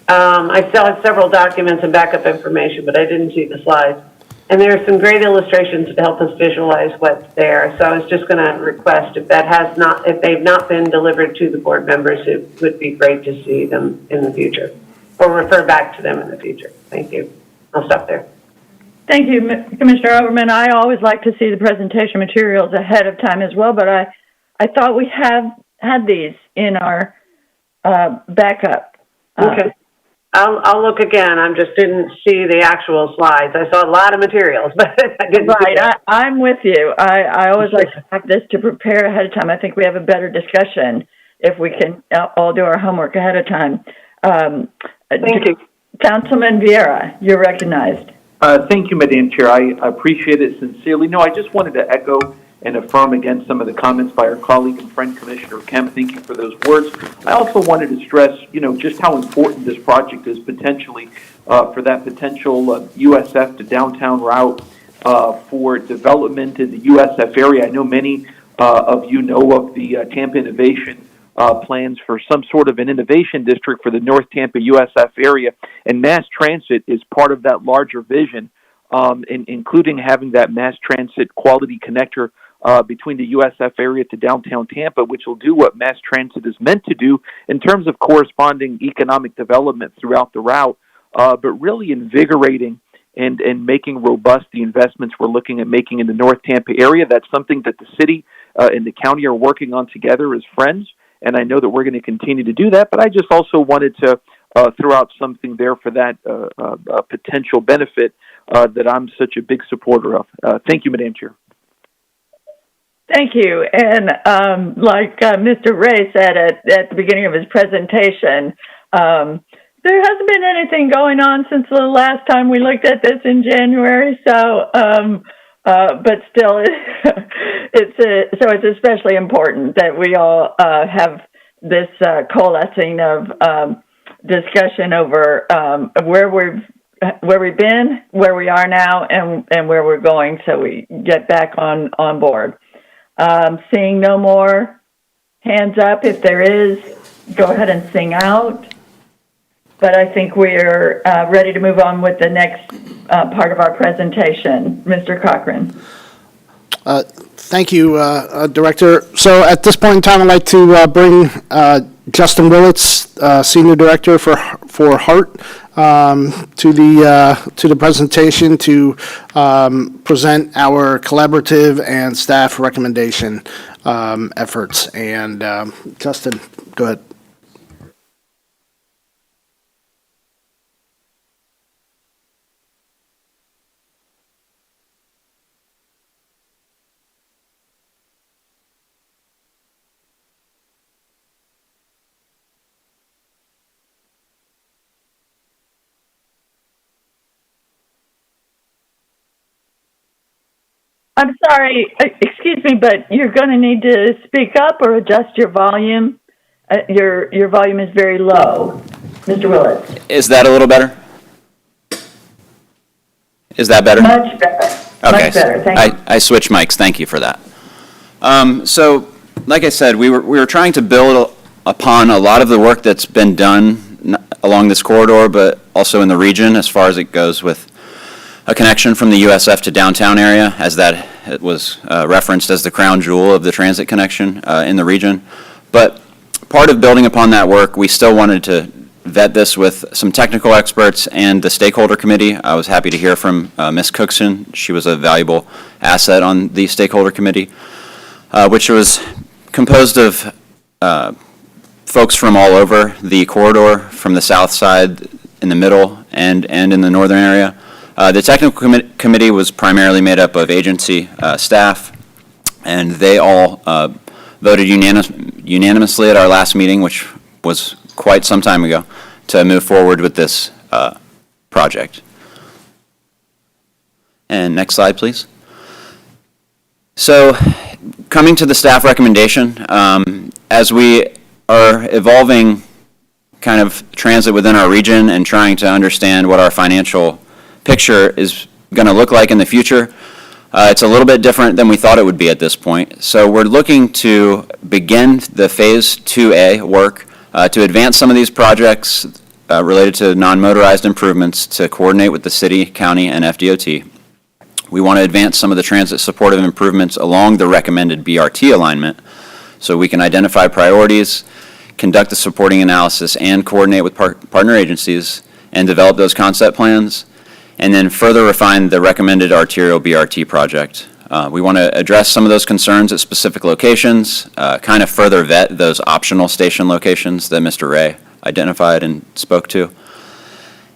K: I still have several documents and backup information, but I didn't see the slides. And there are some great illustrations to help us visualize what's there. So I was just going to request if they've not been delivered to the board members, it would be great to see them in the future, or refer back to them in the future. Thank you. I'll stop there.
A: Thank you, Commissioner Oberman. I always like to see the presentation materials ahead of time as well, but I thought we had these in our backup.
K: Okay. I'll look again. I just didn't see the actual slides. I saw a lot of materials, but I didn't.
A: Right. I'm with you. I always like to have this to prepare ahead of time. I think we have a better discussion if we can all do our homework ahead of time.
K: Thank you.
A: Councilman Vieira, you're recognized.
L: Thank you, Madam Chair. I appreciate it sincerely. No, I just wanted to echo and affirm again some of the comments by our colleague and friend, Commissioner Kemp. Thank you for those words. I also wanted to stress, just how important this project is potentially for that potential USF to downtown route for development in the USF area. I know many of you know of the Tampa Innovation plans for some sort of an innovation district for the North Tampa USF area, and mass transit is part of that larger vision, including having that mass transit quality connector between the USF area to downtown Tampa, which will do what mass transit is meant to do in terms of corresponding economic development throughout the route, but really invigorating and making robust the investments we're looking at making in the North Tampa area. That's something that the city and the county are working on together as friends, and I know that we're going to continue to do that, but I just also wanted to throw out something there for that potential benefit that I'm such a big supporter of. Thank you, Madam Chair.
A: Thank you. And like Mr. Ray said at the beginning of his presentation, there hasn't been anything going on since the last time we looked at this in January. So, but still, it's especially important that we all have this coalescing of discussion over where we've been, where we are now, and where we're going, so we get back on board. Seeing no more hands up, if there is, go ahead and sing out. But I think we're ready to move on with the next part of our presentation. Mr. Cochran.
E: Thank you, Director. So at this point in time, I'd like to bring Justin Willits, Senior Director for HART, to the presentation to present our collaborative and staff recommendation efforts. And Justin, go ahead.
A: I'm sorry, excuse me, but you're going to need to speak up or adjust your volume. Your volume is very low. Mr. Willis.
M: Is that a little better? Is that better?
A: Much better.
M: Okay.
A: Much better. Thank you.
M: I switched mics. Thank you for that. So, like I said, we were trying to build upon a lot of the work that's been done along this corridor, but also in the region as far as it goes with a connection from the USF to downtown area, as that it was referenced as the crown jewel of the transit connection in the region. But part of building upon that work, we still wanted to vet this with some technical experts and the stakeholder committee. I was happy to hear from Ms. Cookson. She was a valuable asset on the stakeholder committee, which was composed of folks from all over the corridor, from the south side, in the middle, and in the northern area. The technical committee was primarily made up of agency staff, and they all voted unanimously at our last meeting, which was quite some time ago, to move forward with this project. And next slide, please. So, coming to the staff recommendation, as we are evolving kind of transit within our region and trying to understand what our financial picture is going to look like in the future, it's a little bit different than we thought it would be at this point. So we're looking to begin the Phase 2A work to advance some of these projects related to non-motorized improvements to coordinate with the city, county, and FDOT. We want to advance some of the transit supportive improvements along the recommended BRT alignment so we can identify priorities, conduct the supporting analysis, and coordinate with partner agencies and develop those concept plans, and then further refine the recommended arterial BRT project. We want to address some of those concerns at specific locations, kind of further vet those optional station locations that Mr. Ray identified and spoke to,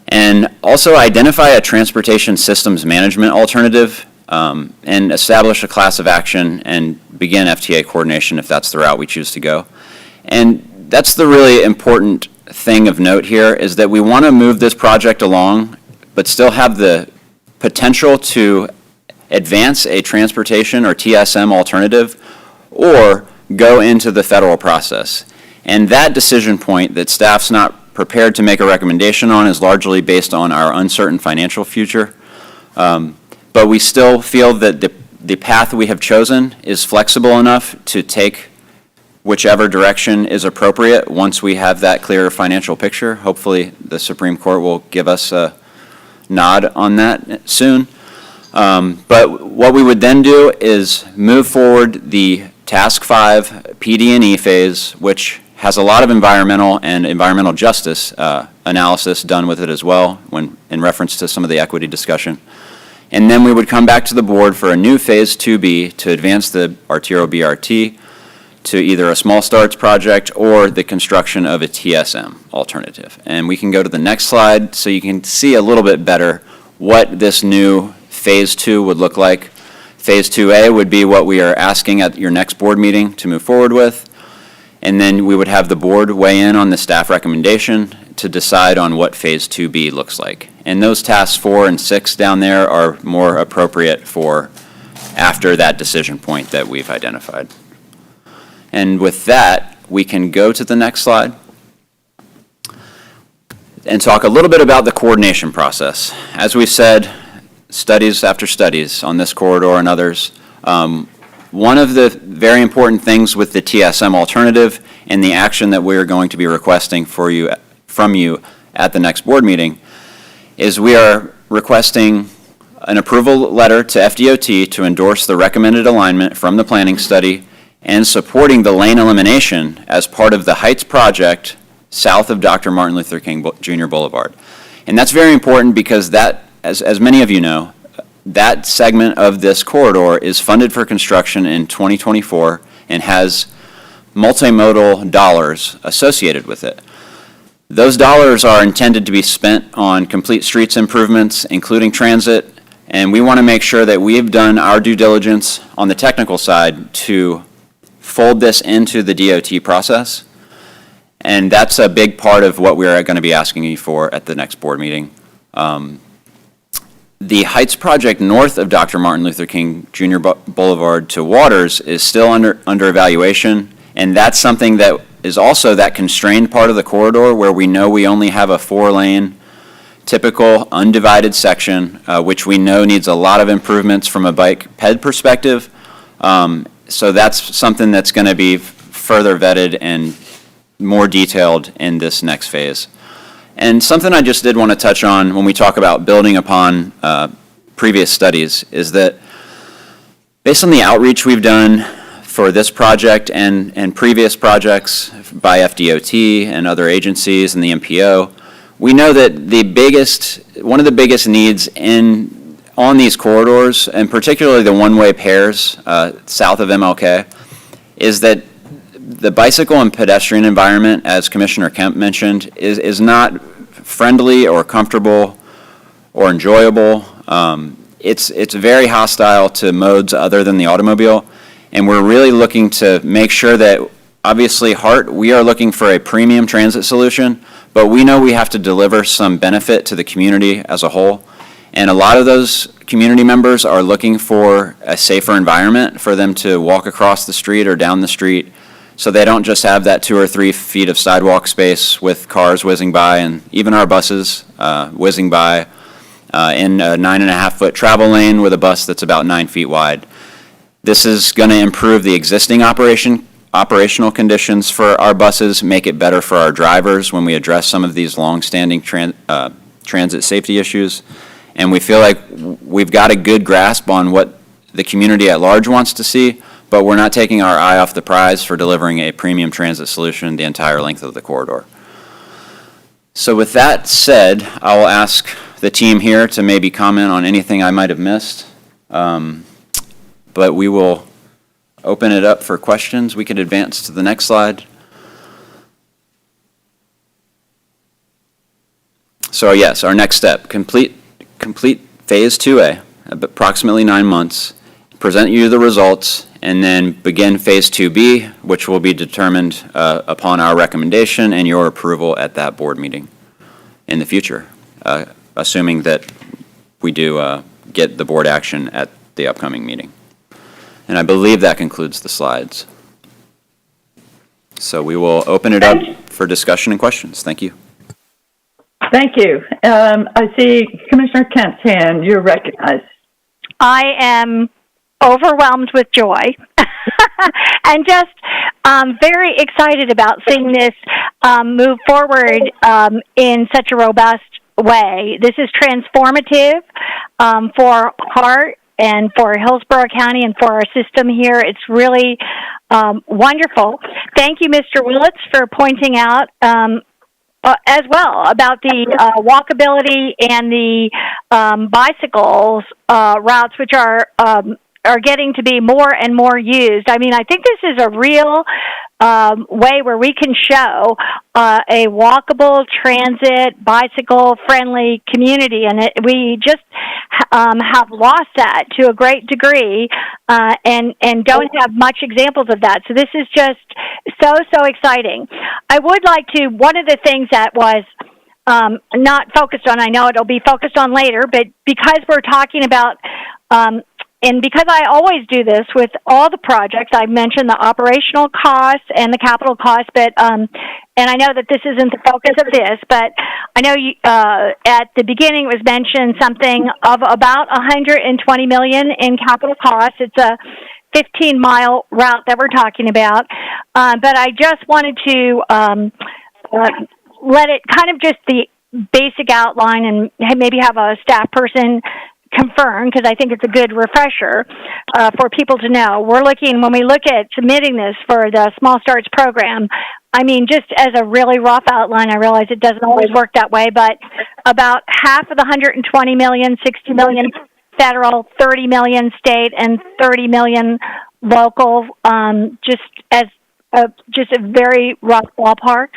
M: and also identify a transportation systems management alternative and establish a class of action and begin FTA coordination if that's the route we choose to go. And that's the really important thing of note here, is that we want to move this project along but still have the potential to advance a transportation or TSM alternative or go into the federal process. And that decision point that staff's not prepared to make a recommendation on is largely based on our uncertain financial future. But we still feel that the path we have chosen is flexible enough to take whichever direction is appropriate once we have that clearer financial picture. Hopefully the Supreme Court will give us a nod on that soon. But what we would then do is move forward the Task 5 PD&E phase, which has a lot of environmental and environmental justice analysis done with it as well, when in reference to some of the equity discussion. And then we would come back to the board for a new Phase 2B to advance the arterial BRT to either a small starts project or the construction of a TSM alternative. And we can go to the next slide so you can see a little bit better what this new Phase 2 would look like. Phase 2A would be what we are asking at your next board meeting to move forward with. And then we would have the board weigh in on the staff recommendation to decide on what Phase 2B looks like. And those tasks 4 and 6 down there are more appropriate for after that decision point that we've identified. And with that, we can go to the next slide and talk a little bit about the coordination process. As we've said, studies after studies on this corridor and others, one of the very important things with the TSM alternative and the action that we're going to be requesting from you at the next board meeting is we are requesting an approval letter to FDOT to endorse the recommended alignment from the planning study and supporting the lane elimination as part of the Heights project south of Dr. Martin Luther King Jr. Boulevard. And that's very important because that, as many of you know, that segment of this corridor is funded for construction in 2024 and has multimodal dollars associated with it. Those dollars are intended to be spent on complete streets improvements, including transit, and we want to make sure that we have done our due diligence on the technical side to fold this into the DOT process. And that's a big part of what we're going to be asking you for at the next board meeting. The Heights project north of Dr. Martin Luther King Jr. Boulevard to Waters is still under evaluation, and that's something that is also that constrained part of the corridor where we know we only have a 4-lane, typical undivided section, which we know needs a lot of improvements from a bike ped perspective. So that's something that's going to be further vetted and more detailed in this next phase. And something I just did want to touch on when we talk about building upon previous studies is that based on the outreach we've done for this project and previous projects by FDOT and other agencies and the MPO, we know that one of the biggest needs on these corridors, and particularly the one-way pairs south of MLK, is that the bicycle and pedestrian environment, as Commissioner Kemp mentioned, is not friendly or comfortable or enjoyable. It's very hostile to modes other than the automobile, and we're really looking to make sure that, obviously, HART, we are looking for a premium transit solution, but we know we have to deliver some benefit to the community as a whole, and a lot of those community members are looking for a safer environment for them to walk across the street or down the street, so they don't just have that 2 or 3 feet of sidewalk space with cars whizzing by and even our buses whizzing by in a 9.5-foot travel lane with a bus that's about 9 feet wide. This is going to improve the existing operational conditions for our buses, make it better for our drivers when we address some of these long-standing transit safety issues. And we feel like we've got a good grasp on what the community at large wants to see, but we're not taking our eye off the prize for delivering a premium transit solution the entire length of the corridor. So with that said, I will ask the team here to maybe comment on anything I might have missed, but we will open it up for questions. We could advance to the next slide. So yes, our next step, complete phase 2A, approximately 9 months, present you the results, and then begin phase 2B, which will be determined upon our recommendation and your approval at that board meeting in the future, assuming that we do get the board action at the upcoming meeting. And I believe that concludes the slides. So we will open it up for discussion and questions. Thank you.
A: Thank you. I see Commissioner Kemp's hand. You're recognized.
I: I am overwhelmed with joy and just very excited about seeing this move forward in such a robust way. This is transformative for HART and for Hillsborough County and for our system here. It's really wonderful. Thank you, Mr. Willits, for pointing out as well about the walkability and the bicycles routes, which are getting to be more and more used. I mean, I think this is a real way where we can show a walkable, transit, bicycle-friendly community, and we just have lost that to a great degree, and don't have much examples of that. So this is just so exciting. I would like to, one of the things that was not focused on, I know it'll be focused on later, but because we're talking about and because I always do this with all the projects, I mentioned the operational costs and the capital costs, but and I know that this isn't the focus of this, but I know you, at the beginning it was mentioned something of about $120 million in capital costs. It's a 15-mile route that we're talking about, but I just wanted to let it kind of just the basic outline and maybe have a staff person confirm, because I think it's a good refresher for people to know. We're looking, when we look at submitting this for the Small Starts program, I mean, just as a really rough outline, I realize it doesn't always work that way, but about half of the $120 million, $60 million federal, $30 million state, and $30 million local, just as just a very rough ballpark.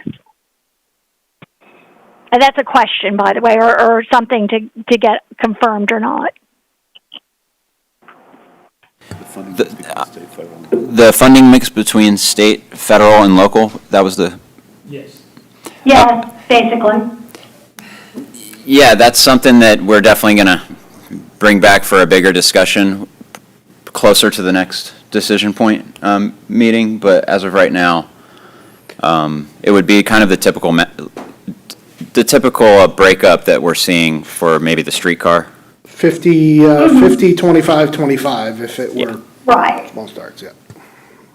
I: And that's a question, by the way, or something to get confirmed or not.
M: The funding mix between state, federal, and local, that was the...
I: Yes. Yeah, basically.
M: Yeah, that's something that we're definitely going to bring back for a bigger discussion closer to the next decision point meeting, but as of right now, it would be kind of the typical breakup that we're seeing for maybe the streetcar.
E: 50, 50, 25, 25, if it were
I: Right.
E: small starts, yeah.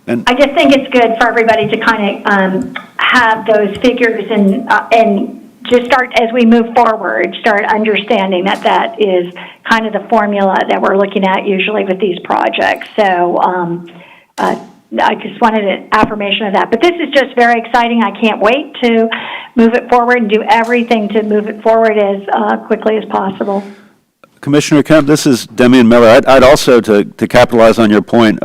I: I just think it's good for everybody to kind of have those figures and just start, as we move forward, start understanding that that is kind of the formula that we're looking at usually with these projects. So I just wanted an affirmation of that. But this is just very exciting. I can't wait to move it forward and do everything to move it forward as quickly as possible.
H: Commissioner Kemp, this is Demian Miller. I'd also, to capitalize on your point,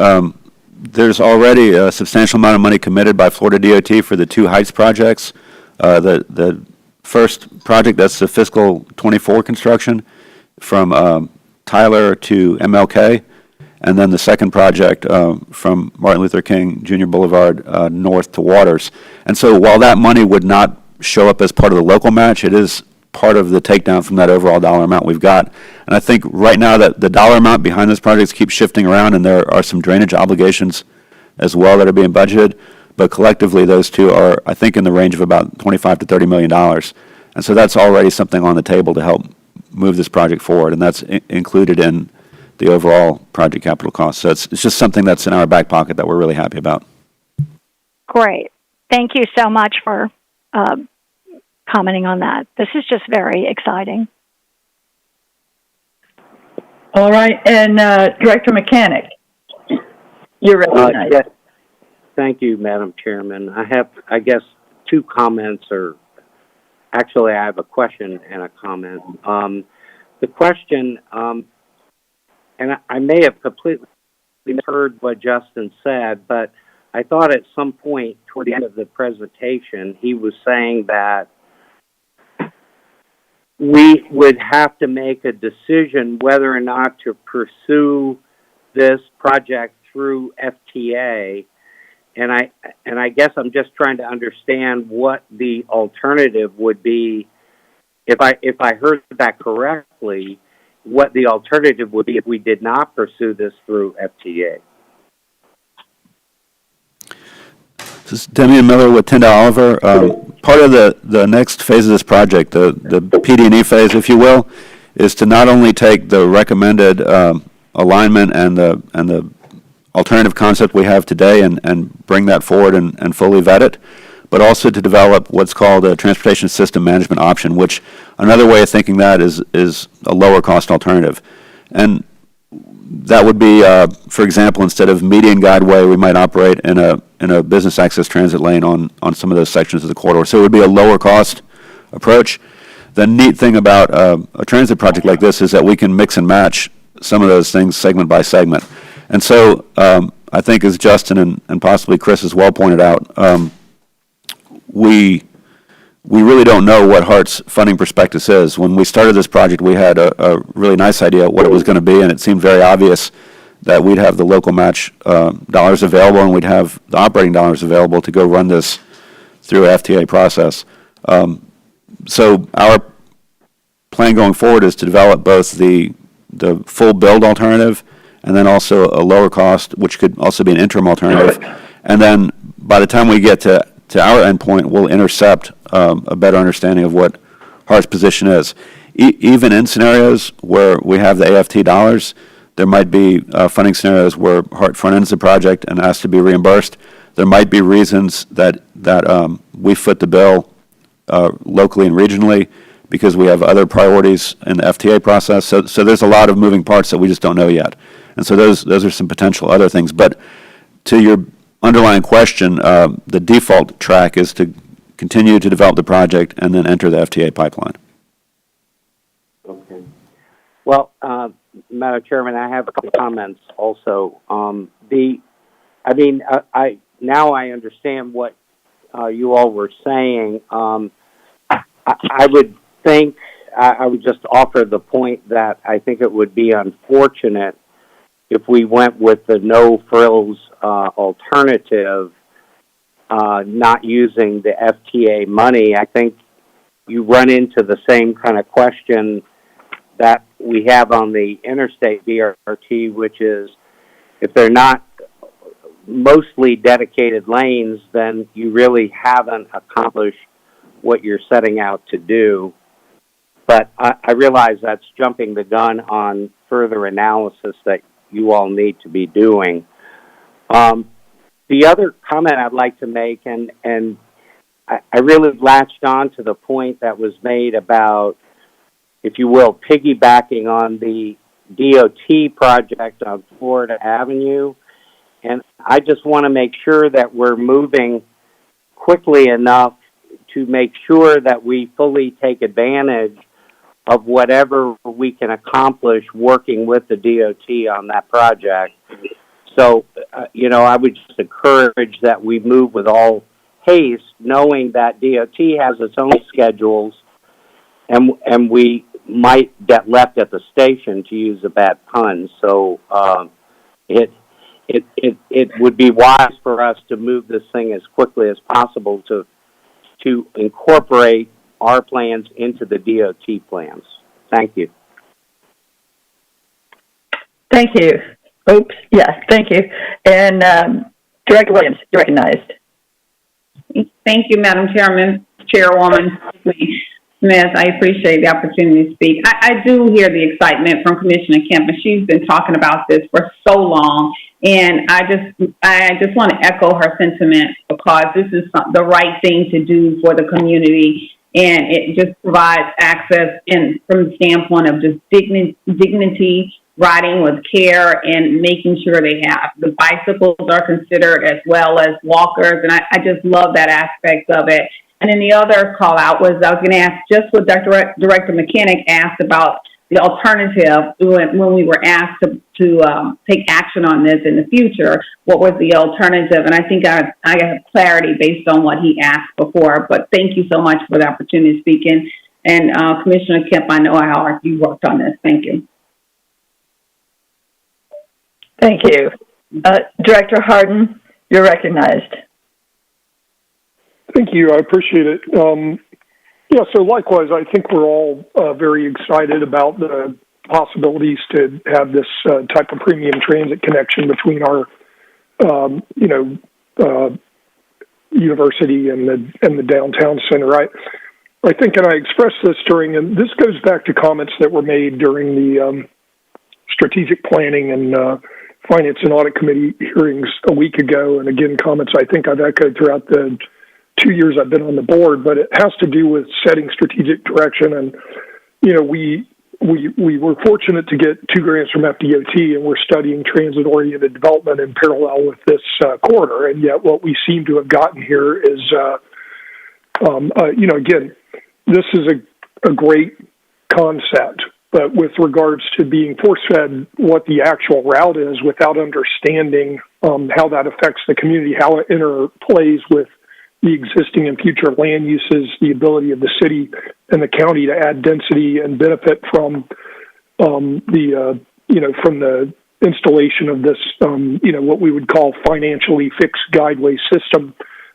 H: there's already a substantial amount of money committed by Florida DOT for the two Heights projects. The first project, that's the fiscal 24 construction from Tyler to MLK, and then the second project from Martin Luther King Jr. Boulevard north to Waters. And so while that money would not show up as part of the local match, it is part of the takedown from that overall dollar amount we've got. And I think right now that the dollar amount behind those projects keeps shifting around, and there are some drainage obligations as well that are being budgeted. But collectively, those two are, I think, in the range of about $25 to $30 million. And so that's already something on the table to help move this project forward, and that's included in the overall project capital cost. So it's just something that's in our back pocket that we're really happy about.
I: Great. Thank you so much for commenting on that. This is just very exciting.
A: All right, and Director Mechanic, you're recognized.
G: Yes. Thank you, Madam Chairman. I have, I guess, two comments, or actually I have a question and a comment. The question, and I may have completely misheard what Justin said, but I thought at some point toward the end of the presentation, he was saying that we would have to make a decision whether or not to pursue this project through FTA. And I guess I'm just trying to understand what the alternative would be. If I heard that correctly, what the alternative would be if we did not pursue this through FTA.
H: This is Demian Miller with Tyndall Oliver. Part of the next phase of this project, the PD&E phase, if you will, is to not only take the recommended alignment and the alternative concept we have today and bring that forward and fully vet it, but also to develop what's called a transportation system management option, which another way of thinking that is a lower cost alternative. And that would be, for example, instead of median guideway, we might operate in a business access transit lane on some of those sections of the corridor. So it would be a lower cost approach. The neat thing about a transit project like this is that we can mix and match some of those things segment by segment. And so I think, as Justin and possibly Chris as well pointed out, we really don't know what HART's funding prospectus is. When we started this project, we had a really nice idea what it was going to be, and it seemed very obvious that we'd have the local match dollars available, and we'd have the operating dollars available to go run this through an FTA process. So our plan going forward is to develop both the full build alternative and then also a lower cost, which could also be an interim alternative. And then by the time we get to our endpoint, we'll intercept a better understanding of what HART's position is. Even in scenarios where we have the AFT dollars, there might be funding scenarios where HART front-ends the project and asks to be reimbursed. There might be reasons that we foot the bill locally and regionally because we have other priorities in the FTA process. So there's a lot of moving parts that we just don't know yet. And so those are some potential other things. But to your underlying question, the default track is to continue to develop the project and then enter the FTA pipeline.
G: Okay. Well, Madam Chairman, I have a couple of comments also. Now I understand what you all were saying. I would think, I would just offer the point that I think it would be unfortunate if we went with the no-frills alternative, not using the FTA money. I think you run into the same kind of question that we have on the interstate BRT, which is if they're not mostly dedicated lanes, then you really haven't accomplished what you're setting out to do. But I realize that's jumping the gun on further analysis that you all need to be doing. The other comment I'd like to make, and I really latched on to the point that was made about, if you will, piggybacking on the DOT project on Florida Avenue. And I just want to make sure that we're moving quickly enough to make sure that we fully take advantage of whatever we can accomplish working with the DOT on that project. So, I would just encourage that we move with all haste, knowing that DOT has its own schedules, and we might get left at the station, to use a bad pun. So, it would be wise for us to move this thing as quickly as possible to incorporate our plans into the DOT plans. Thank you.
A: Thank you. Oops. Yeah, thank you. And Director Williams, you're recognized.
N: Thank you, Madam Chairwoman Smith. I appreciate the opportunity to speak. I do hear the excitement from Commissioner Kemp, and she's been talking about this for so long. And I just want to echo her sentiment, because this is the right thing to do for the community, and it just provides access from the standpoint of just dignity, riding with care, and making sure they have the bicycles are considered as well as walkers. And I just love that aspect of it. And then the other call out was, I was going to ask just what Director McKinnick asked about the alternative when we were asked to take action on this in the future. What was the alternative? And I think I have clarity based on what he asked before. But thank you so much for the opportunity to speak in. And Commissioner Kemp, I know how hard you worked on this. Thank you.
A: Thank you. Director Harden, you're recognized.
J: Thank you. I appreciate it. So likewise, I think we're all very excited about the possibilities to have this type of premium transit connection between our, university and the downtown center. I think, and I expressed this and this goes back to comments that were made during the strategic planning and Finance and Audit Committee hearings a week ago, and again, comments I think I've echoed throughout the 2 years I've been on the board, but it has to do with setting strategic direction. And, we were fortunate to get 2 grants from FDOT, and we're studying transit-oriented development in parallel with this corridor. And yet what we seem to have gotten here is, again, this is a great concept, but with regards to being force-fed what the actual route is without understanding how that affects the community, how it interplays with the existing and future land uses, the ability of the city and the county to add density and benefit from from the installation of this, what we would call financially fixed guideway system,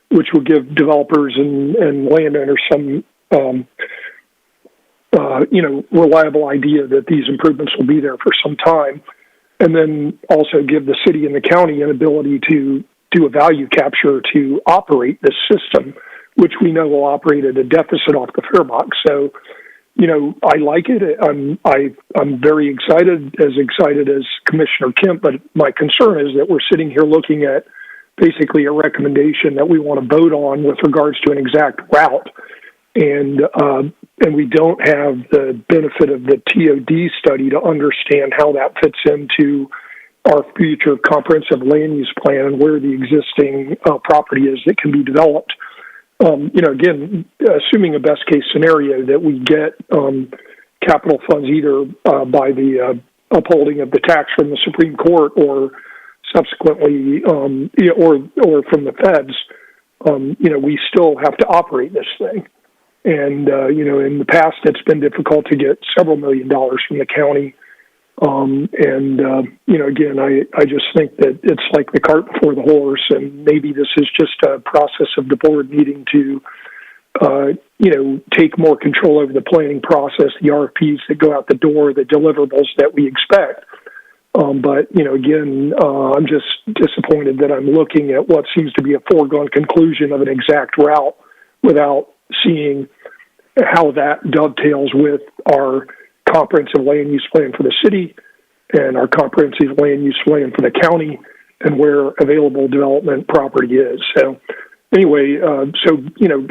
J: which will give developers and landowners some, reliable idea that these improvements will be there for some time, and then also give the city and the county an ability to do a value capture to operate this system, which we know will operate at a deficit off the fare box. So, I like it. I'm very excited as Commissioner Kemp, but my concern is that we're sitting here looking at basically a recommendation that we want to vote on with regards to an exact route. And we don't have the benefit of the TOD study to understand how that fits into our future comprehensive land use plan and where the existing property is that can be developed. Again, assuming a best case scenario that we get capital funds either by the upholding of the tax from the Supreme Court or subsequently, or from the feds, we still have to operate this thing. And, in the past, it's been difficult to get several $1 million from the county. Again, I just think that it's like the cart before the horse, and maybe this is just a process of the board needing to take more control over the planning process, the RFPs that go out the door, the deliverables that we expect. But, again, I'm just disappointed that I'm looking at what seems to be a foregone conclusion of an exact route without seeing how that dovetails with our comprehensive land use plan for the city and our comprehensive land use plan for the county and where available development property is. So anyway,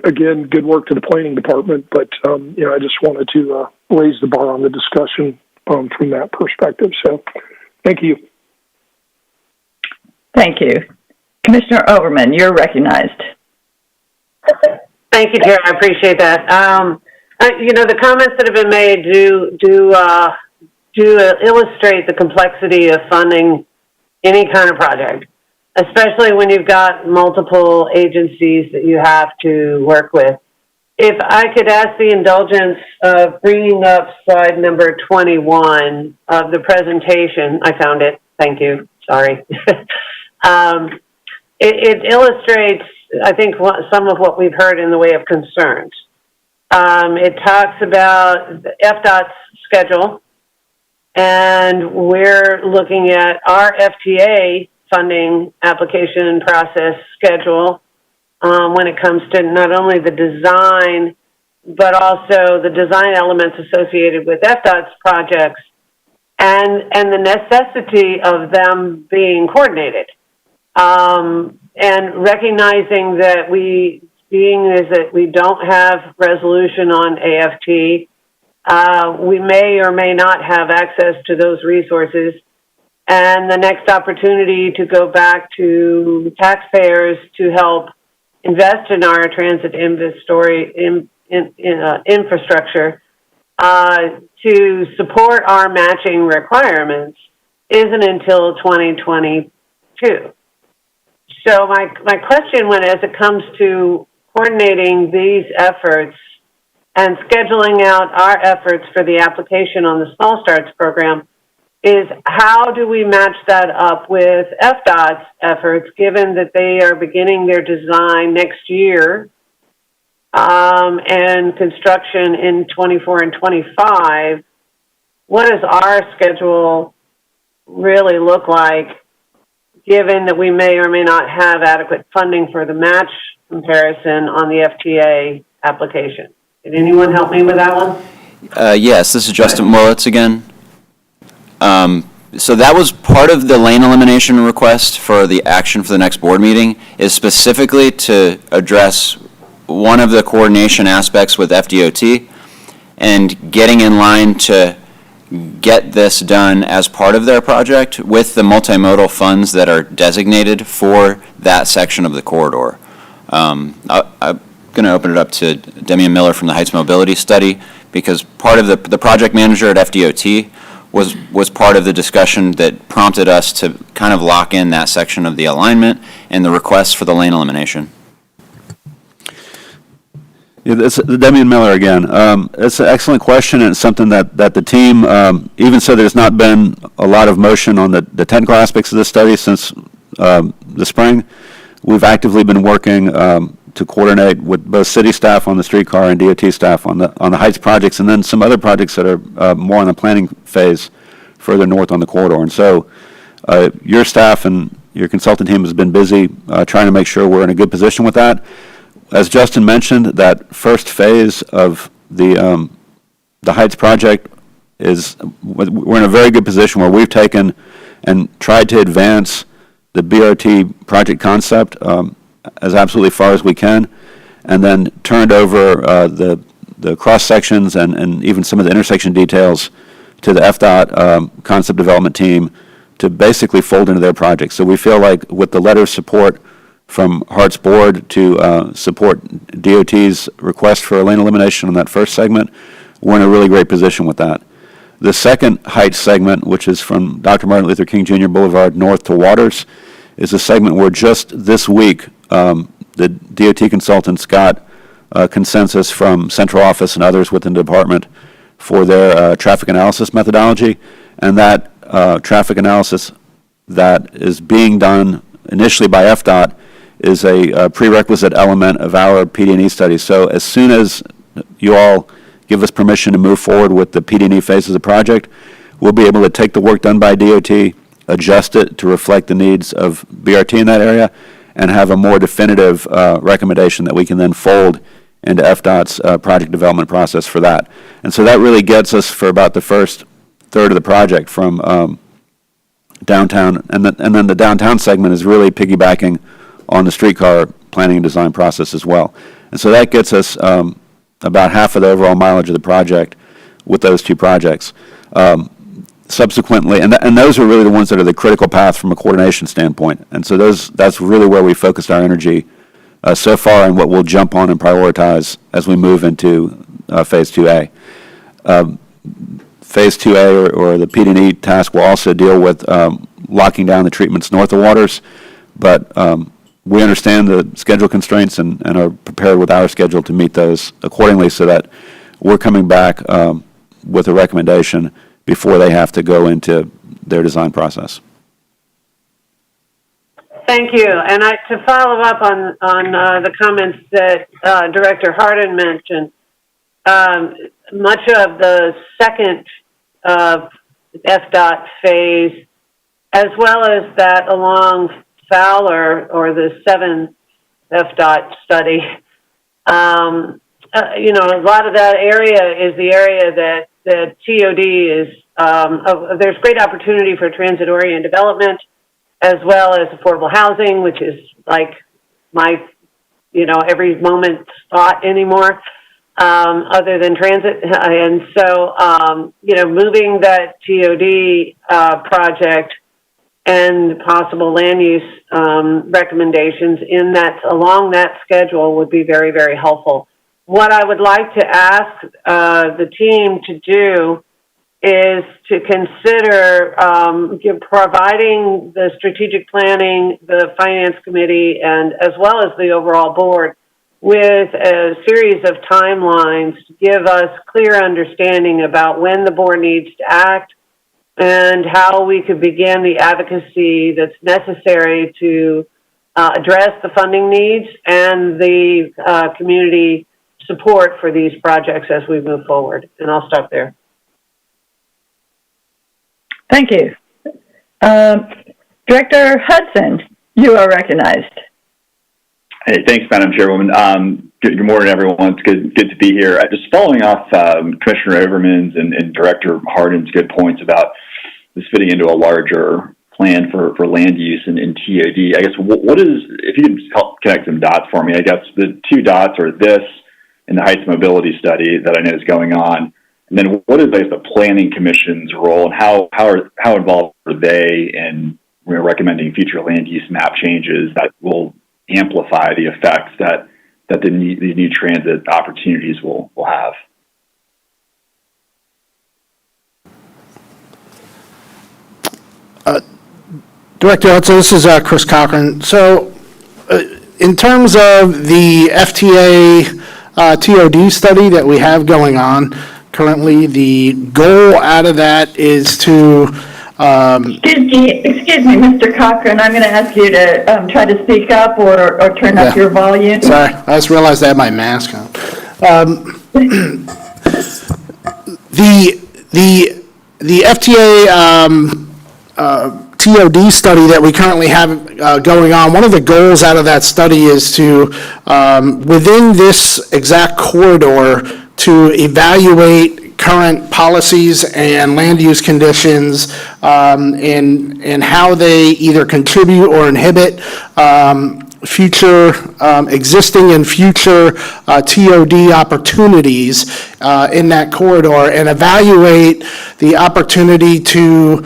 J: again, good work to the planning department, but, I just wanted to raise the bar on the discussion from that perspective. So thank you.
A: Thank you. Commissioner Overman, you're recognized.
K: Thank you, Chair. I appreciate that. The comments that have been made do illustrate the complexity of funding any kind of project, especially when you've got multiple agencies that you have to work with. If I could ask the indulgence of bringing up slide number 21 of the presentation. I found it. Thank you. Sorry. It illustrates, I think, some of what we've heard in the way of concerns. It talks about FDOT's schedule, and we're looking at our FTA funding application process schedule when it comes to not only the design, but also the design elements associated with FDOT's projects and the necessity of them being coordinated. And recognizing that we don't have resolution on AFT, we may or may not have access to those resources. And the next opportunity to go back to taxpayers to help invest in our transit infrastructure to support our matching requirements isn't until 2022. So my question, as it comes to coordinating these efforts and scheduling out our efforts for the application on the Small Starts program, is how do we match that up with FDOT's efforts, given that they are beginning their design next year and construction in 24 and 25? What does our schedule really look like, given that we may or may not have adequate funding for the match comparison on the FTA application? Did anyone help me with that one?
M: Yes, this is Justin Willits again. So that was part of the lane elimination request for the action for the next board meeting, is specifically to address one of the coordination aspects with FDOT and getting in line to get this done as part of their project with the multimodal funds that are designated for that section of the corridor. I'm going to open it up to Demian Miller from the Heights Mobility Study, because part of the project manager at FDOT was part of the discussion that prompted us to kind of lock in that section of the alignment and the request for the lane elimination.
H: Yeah, this Demian Miller again. It's an excellent question, and it's something that the team, even so there's not been a lot of motion on the technical aspects of this study since the spring, we've actively been working to coordinate with both city staff on the streetcar and DOT staff on the Heights projects, and then some other projects that are more in the planning phase further north on the corridor. And so your staff and your consultant team has been busy trying to make sure we're in a good position with that. As Justin mentioned, that first phase of the Heights project we're in a very good position where we've taken and tried to advance the BRT project concept as absolutely far as we can, and then turned over the cross sections and even some of the intersection details to the FDOT concept development team to basically fold into their project. So we feel like with the letter of support from HART's board to support DOT's request for a lane elimination on that first segment, we're in a really great position with that. The second Heights segment, which is from Dr. Martin Luther King Jr. Boulevard north to Waters, is a segment where just this week the DOT consultants got consensus from central office and others within the department for their traffic analysis methodology, and that traffic analysis that is being done initially by FDOT is a prerequisite element of our PD&E study. So as soon as you all give us permission to move forward with the PD&E phase of the project, we'll be able to take the work done by DOT, adjust it to reflect the needs of BRT in that area, and have a more definitive recommendation that we can then fold into FDOT's project development process for that. And so that really gets us for about the first third of the project from downtown, and then the downtown segment is really piggybacking on the streetcar planning and design process as well. And so that gets us about half of the overall mileage of the project with those two projects. Subsequently, and those are really the ones that are the critical path from a coordination standpoint. And so that's really where we focused our energy so far, and what we'll jump on and prioritize as we move into Phase 2A. Phase 2A, or the PD&E task, will also deal with locking down the treatments north of Waters, but we understand the schedule constraints and are prepared with our schedule to meet those accordingly, so that we're coming back with a recommendation before they have to go into their design process.
K: Thank you. And to follow up on the comments that Director Hardin mentioned, much of the second FDOT phase, as well as that along Fowler, or the 7th FDOT study, a lot of that area is the area that the TOD is, there's great opportunity for transit-oriented development, as well as affordable housing, which is like my, every moment thought anymore, other than transit. And so, moving that TOD project and possible land use recommendations along that schedule would be very, very helpful. What I would like to ask the team to do is to consider providing the strategic planning, the finance committee, and as well as the overall board with a series of timelines to give us clear understanding about when the board needs to act and how we could begin the advocacy that's necessary to address the funding needs and the community support for these projects as we move forward. And I'll stop there.
A: Thank you. Director Hudson, you are recognized.
O: Hey, thanks, Madam Chairwoman. Good morning, everyone. It's good to be here. Just following off Commissioner Overman's and Director Hardin's good points about this fitting into a larger plan for land use and TOD. I guess what is, if you can help connect some dots for me, I guess the two dots are this and the Heights Mobility Study that I know is going on. And then what is the Planning Commission's role, and how involved are they in recommending future land use map changes that will amplify the effects that these new transit opportunities will have?
E: Director Hudson, this is Chris Cochran. So in terms of the FTA TOD study that we have going on currently, the goal out of that is to
A: Excuse me, Mr. Cochran, I'm going to ask you to try to speak up or turn up your volume.
E: Sorry, I just realized I had my mask on. The FTA TOD study that we currently have going on, one of the goals out of that study is to, within this exact corridor, to evaluate current policies and land use conditions and how they either contribute or inhibit future, existing and future TOD opportunities in that corridor, and evaluate the opportunity to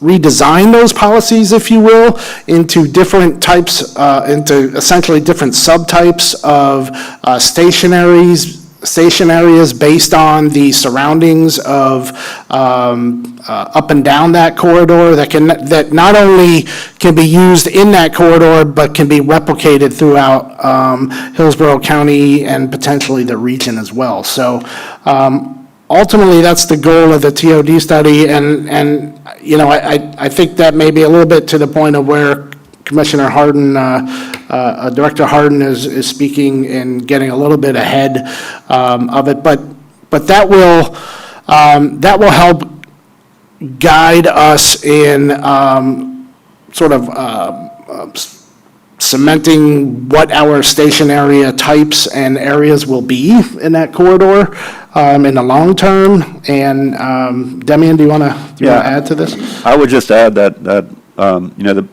E: redesign those policies, if you will, into different types, into essentially different subtypes of station areas based on the surroundings of up and down that corridor that not only can be used in that corridor but can be replicated throughout Hillsborough County and potentially the region as well. So ultimately, that's the goal of the TOD study, and you know, I think that may be a little bit to the point of where Commissioner Harden, Director Harden is speaking and getting a little bit ahead of it, but that will help guide us in sort of cementing what our station area types and areas will be in that corridor in the long term. And Demian, do you want to add to this?
H: I would just add that you know, the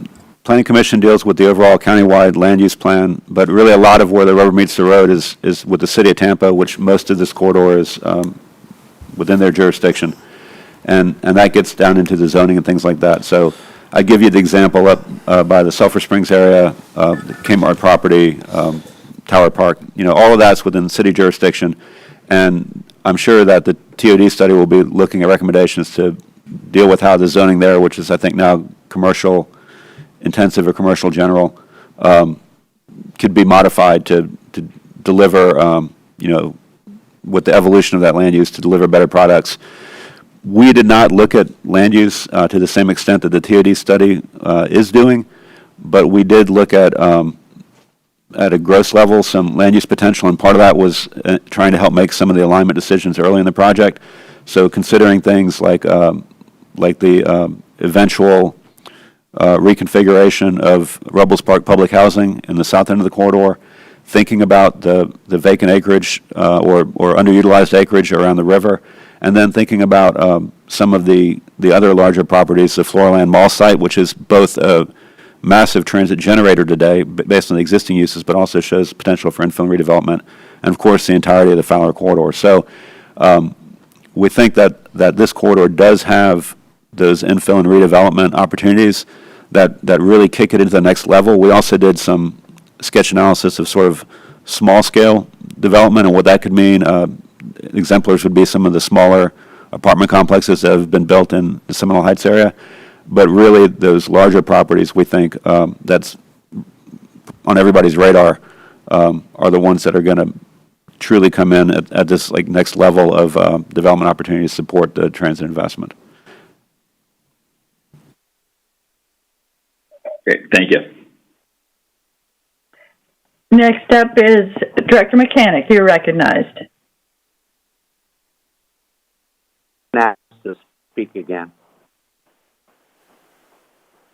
H: Planning Commission deals with the overall countywide land use plan, but really a lot of where the rubber meets the road is with the city of Tampa, which most of this corridor is within their jurisdiction. And that gets down into the zoning and things like that. So I give you the example up by the Sulphur Springs area, the Kmart property, Tower Park, you know, all of that's within city jurisdiction. And I'm sure that the TOD study will be looking at recommendations to deal with how the zoning there, which is I think now commercial intensive or commercial general, could be modified to deliver, you know, with the evolution of that land use to deliver better products. We did not look at land use to the same extent that the TOD study is doing, but we did look at a gross level some land use potential, and part of that was trying to help make some of the alignment decisions early in the project. So considering things like the eventual reconfiguration of Rubles Park public housing in the south end of the corridor, thinking about the vacant acreage or underutilized acreage around the river, and then thinking about some of the other larger properties, the Floraland Mall site, which is both a massive transit generator today based on the existing uses, but also shows potential for infill and redevelopment, and of course the entirety of the Fowler corridor. So we think that this corridor does have those infill and redevelopment opportunities that really kick it into the next level. We also did some sketch analysis of sort of small scale development and what that could mean. Exemplars would be some of the smaller apartment complexes that have been built in the Seminole Heights area. But really, those larger properties, we think that's on everybody's radar, are the ones that are going to truly come in at this like next level of development opportunity to support the transit investment.
O: Great, thank you.
A: Next up is Director Mechanic. You're recognized.
G: Asked to speak again.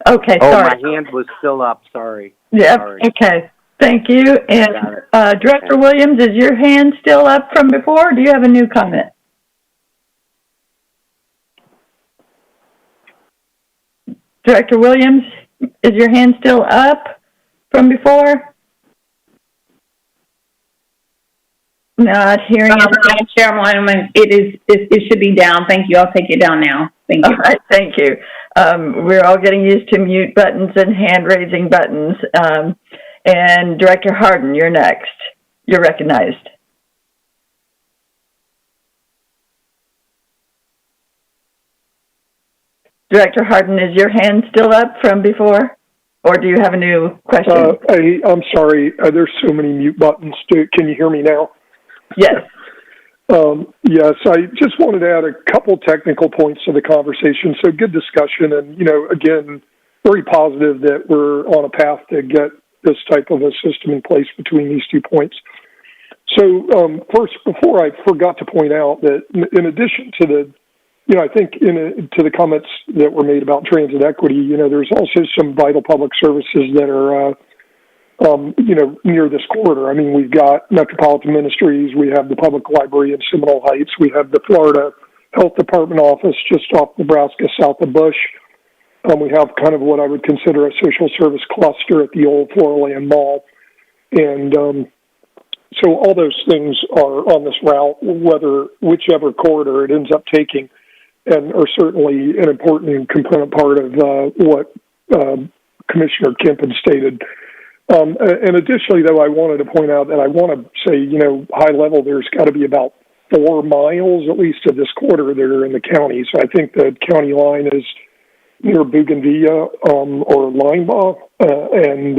A: Okay,
G: Oh,
A: sorry.
G: my hand was still up. Sorry.
A: Yep.
G: Sorry.
A: Okay. Thank you. And Director Williams, is your hand still up from before? Or do you have a new comment? Director Williams, is your hand still up from before? Not hearing it.
N: Madam Chairwoman, it should be down. Thank you. I'll take it down now. Thank you.
A: All right, thank you. We're all getting used to mute buttons and hand-raising buttons. And Director Harden, you're next. You're recognized. Director Harden, is your hand still up from before? Or do you have a new question?
J: I'm sorry. There's so many mute buttons. Can you hear me now?
A: Yes.
J: Yes, I just wanted to add a couple technical points to the conversation. So good discussion, and, you know, again, very positive that we're on a path to get this type of a system in place between these 2 points. So first, before I forgot to point out that in addition to the, you know, I think to the comments that were made about transit equity, you know, there's also some vital public services that are you know, near this corridor. I mean, we've got Metropolitan Ministries, we have the Public Library in Seminole Heights, we have the Florida Health Department office just off Nebraska, south of Bush. We have kind of what I would consider a social service cluster at the old Floraland Mall. And so all those things are on this route, whichever corridor it ends up taking, and are certainly an important component part of what Commissioner Kempen stated. And additionally, though, I wanted to point out that I want to say, you know, high level, there's got to be about 4 miles, at least, of this corridor that are in the county. So I think the county line is near Bougainvillea or Linebaugh. And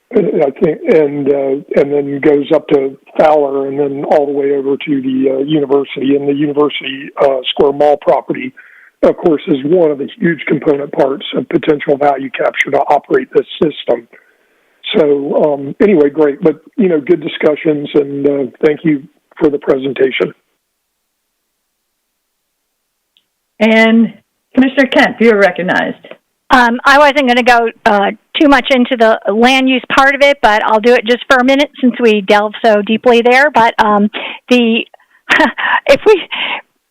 J: I think, and then goes up to Fowler, and then all the way over to the university. And the University Square Mall property, of course, is one of the huge component parts of potential value capture to operate this system. So anyway, great, but good discussions, and thank you for the presentation.
A: And Commissioner Kemp, you're recognized.
I: I wasn't going to go too much into the land use part of it, but I'll do it just for a minute since we delve so deeply there. But if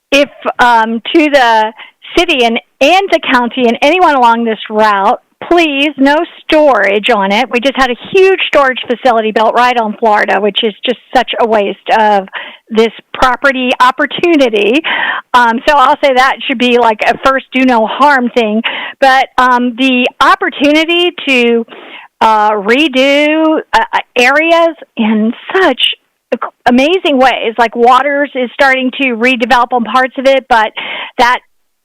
I: to the city and the county and anyone along this route, please, no storage on it. We just had a huge storage facility built right on Florida, which is just such a waste of this property opportunity. So I'll say that should be like a first do no harm thing. But the opportunity to redo areas in such amazing ways, like Waters is starting to redevelop on parts of it, but that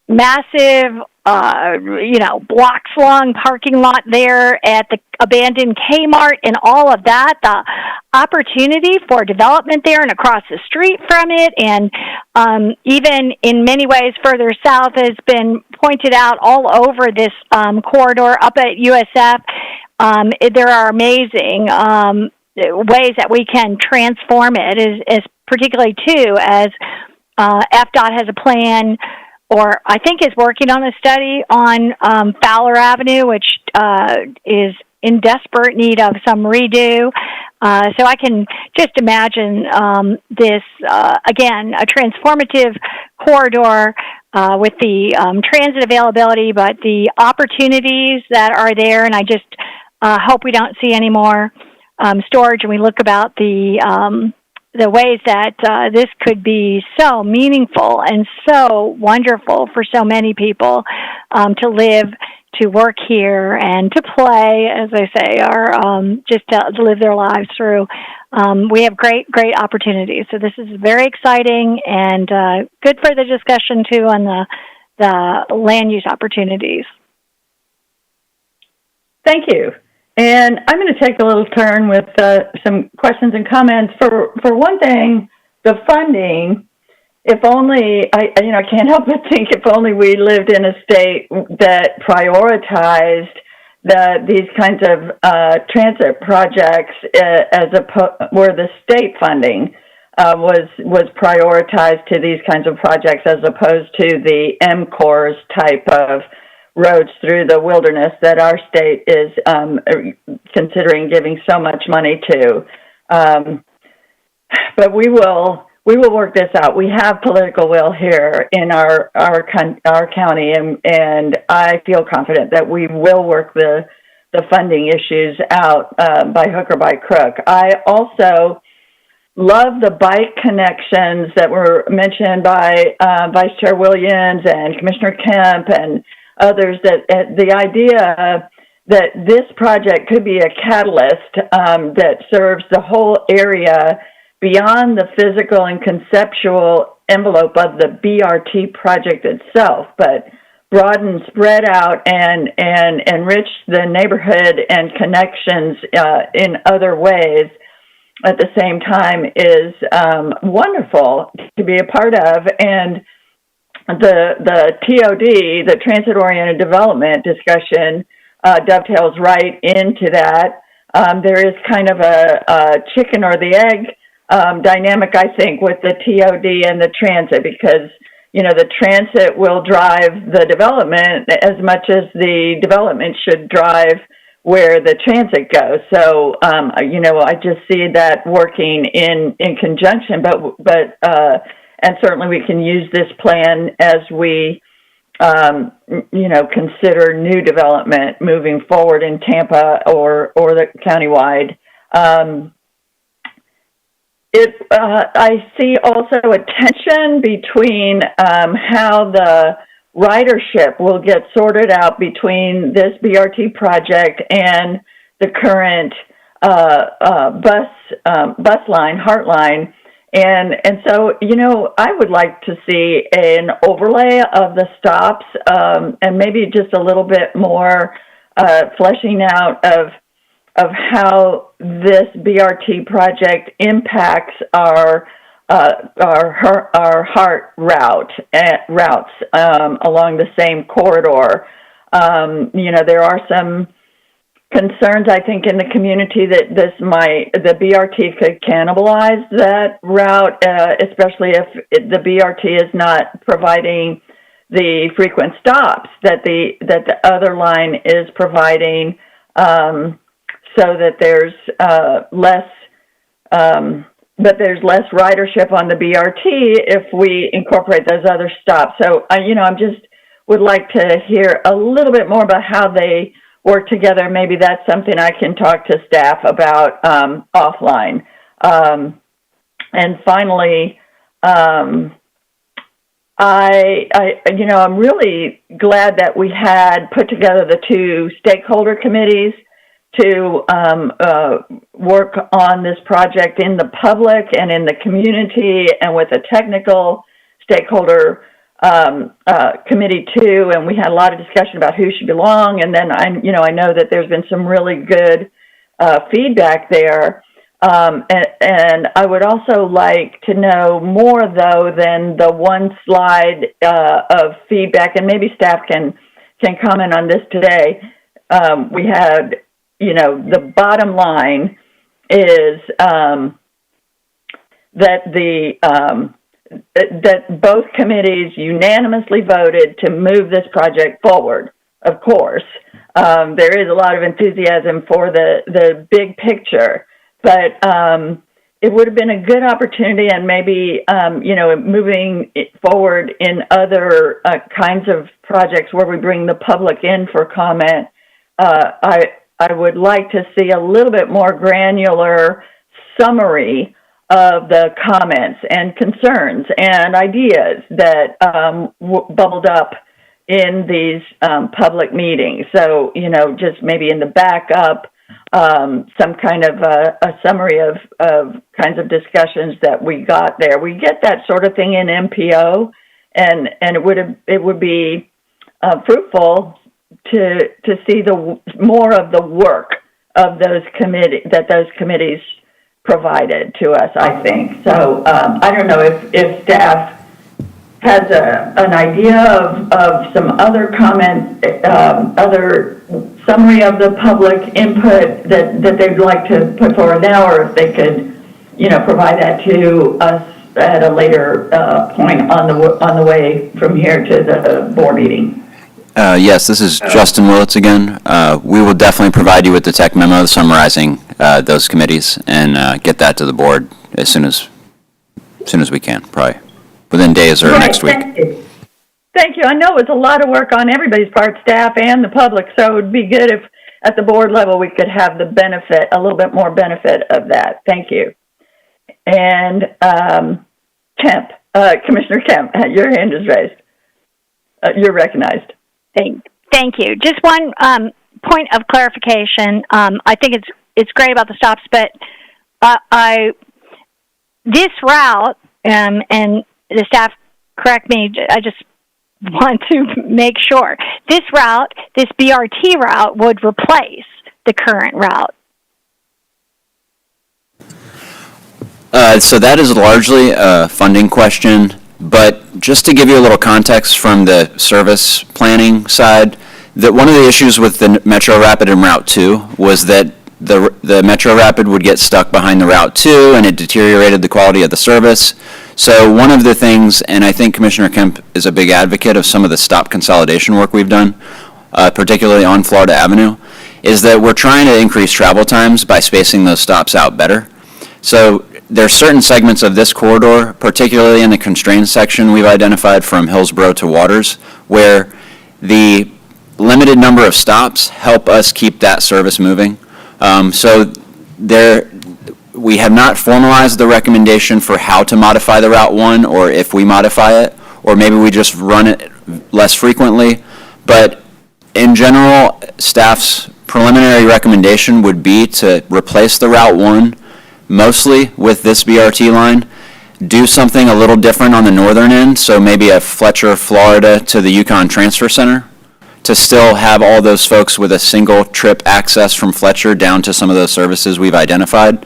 I: massive block-slung parking lot there at the abandoned Kmart and all of that, the opportunity for development there and across the street from it, and even in many ways further south has been pointed out all over this corridor up at USF. There are amazing ways that we can transform it, as particularly too as FDOT has a plan, or I think is working on a study on Fowler Avenue, which is in desperate need of some redo. So I can just imagine this, again, a transformative corridor with the transit availability, but the opportunities that are there, and I just hope we don't see any more storage, and we look about the ways that this could be so meaningful and so wonderful for so many people to live, to work here, and to play, as I say, or just to live their lives through. We have great opportunities. So this is very exciting and good for the discussion, too, on the land use opportunities.
A: Thank you. And I'm going to take a little turn with some questions and comments. For one thing, the funding, if only, I can't help but think if only we lived in a state that prioritized these kinds of transit projects where the state funding was prioritized to these kinds of projects as opposed to the MCORS type of roads through the wilderness that our state is considering giving so much money to. But we will work this out. We have political will here in our county, and I feel confident that we will work the funding issues out by hook or by crook. I also love the bike connections that were mentioned by Vice Chair Williams and Commissioner Kemp and others, that the idea that this project could be a catalyst that serves the whole area beyond the physical and conceptual envelope of the BRT project itself, but broaden, spread out, and enrich the neighborhood and connections in other ways at the same time is wonderful to be a part of. And the TOD, the transit-oriented development discussion, dovetails right into that. There is kind of a chicken or the egg dynamic, I think, with the TOD and the transit, because, the transit will drive the development as much as the development should drive where the transit goes. So, I just see that working in conjunction, but and certainly we can use this plan as we, consider new development moving forward in Tampa or the countywide. I see also a tension between how the ridership will get sorted out between this BRT project and the current bus line, HART line. And so, I would like to see an overlay of the stops and maybe just a little bit more fleshing out of how this BRT project impacts our HART routes along the same corridor. There are some concerns, I think, in the community that the BRT could cannibalize that route, especially if the BRT is not providing the frequent stops that the other line is providing, so that there's less ridership on the BRT if we incorporate those other stops. So I just would like to hear a little bit more about how they work together. Maybe that's something I can talk to staff about offline. And finally, I'm really glad that we had put together the two stakeholder committees to work on this project in the public and in the community, and with a technical stakeholder committee too. And we had a lot of discussion about who should belong. And then I know that there's been some really good feedback there. And I would also like to know more, though, than the one slide of feedback, and maybe staff can comment on this today. We had, the bottom line is that both committees unanimously voted to move this project forward. Of course, there is a lot of enthusiasm for the big picture, but it would have been a good opportunity, and maybe moving it forward in other kinds of projects where we bring the public in for comment. I would like to see a little bit more granular summary of the comments and concerns and ideas that bubbled up in these public meetings. So, just maybe in the backup, some kind of a summary of kinds of discussions that we got there. We get that sort of thing in MPO, and it would be fruitful to see more of the work of those committees provided to us, I think. So I don't know if staff has an idea of some other comment, other summary of the public input that they'd like to put forward now, or if they could, provide that to us at a later point on the way from here to the board meeting.
M: Yes, this is Justin Willits again. We will definitely provide you with the tech memo summarizing those committees and get that to the board as soon as we can, probably within days or next week.
A: Thank you. I know it's a lot of work on everybody's part, staff and the public, so it would be good if at the board level we could have a little bit more benefit of that. Thank you. And Commissioner Kemp, your hand is raised. You're recognized.
I: Thank you. Just one point of clarification. I think it's great about the stops, but this route, and the staff correct me, I just want to make sure, this BRT route would replace the current route.
M: So that is largely a funding question. But just to give you a little context from the service planning side, that one of the issues with the Metro Rapid and Route 2 was that the Metro Rapid would get stuck behind the Route 2 and it deteriorated the quality of the service. So one of the things, and I think Commissioner Kemp is a big advocate of some of the stop consolidation work we've done, particularly on Florida Avenue, is that we're trying to increase travel times by spacing those stops out better. So there's certain segments of this corridor, particularly in the constrained section we've identified from Hillsborough to Waters, where the limited number of stops help us keep that service moving. We have not formalized the recommendation for how to modify the Route 1, or if we modify it, or maybe we just run it less frequently. But in general, staff's preliminary recommendation would be to replace the Route 1 mostly with this BRT line, do something a little different on the northern end, so maybe a Fletcher, Florida to the Yukon Transfer Center, to still have all those folks with a single trip access from Fletcher down to some of those services we've identified.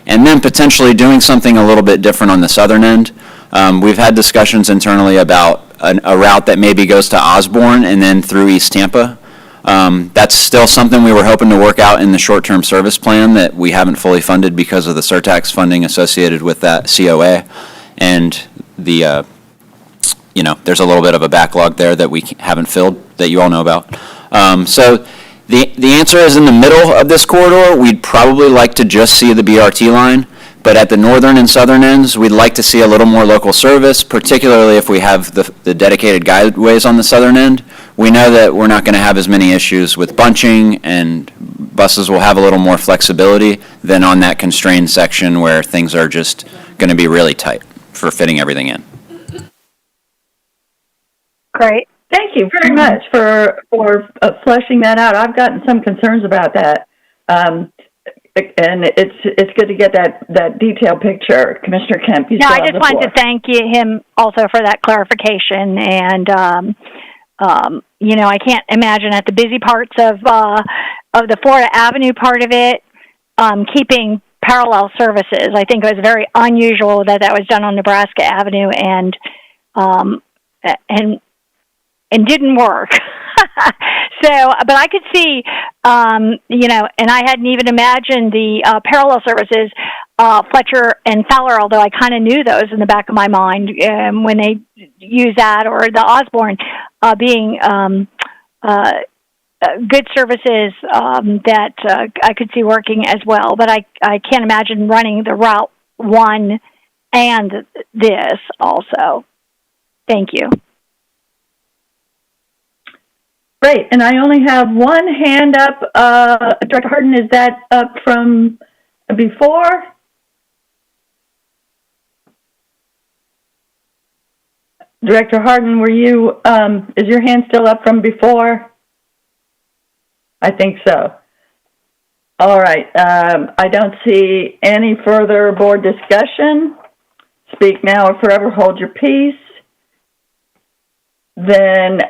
M: And then potentially doing something a little bit different on the southern end. We've had discussions internally about a route that maybe goes to Osborne and then through East Tampa. That's still something we were hoping to work out in the short-term service plan that we haven't fully funded because of the surtax funding associated with that COA. And the, there's a little bit of a backlog there that we haven't filled that you all know about. So the answer is in the middle of this corridor, we'd probably like to just see the BRT line. But at the northern and southern ends, we'd like to see a little more local service, particularly if we have the dedicated guideways on the southern end. We know that we're not going to have as many issues with bunching, and buses will have a little more flexibility than on that constrained section where things are just going to be really tight for fitting everything in.
I: Great.
A: Thank you very much for fleshing that out. I've gotten some concerns about that. And it's good to get that detailed picture. Commissioner Kemp, you still have the floor.
I: I just wanted to thank him also for that clarification. And, I can't imagine at the busy parts of the Florida Avenue part of it, keeping parallel services. I think it was very unusual that was done on Nebraska Avenue and didn't work. So, but I could see, and I hadn't even imagined the parallel services, Fletcher and Fowler, although I kind of knew those in the back of my mind when they use that, or the Osborne being good services that I could see working as well. But I can't imagine running the Route 1 and this also. Thank you.
A: Great, and I only have one hand up. Director Hardin, is that up from before? Director Hardin, were you, is your hand still up from before? I think so. All right, I don't see any further board discussion. Speak now or forever hold your peace. Then,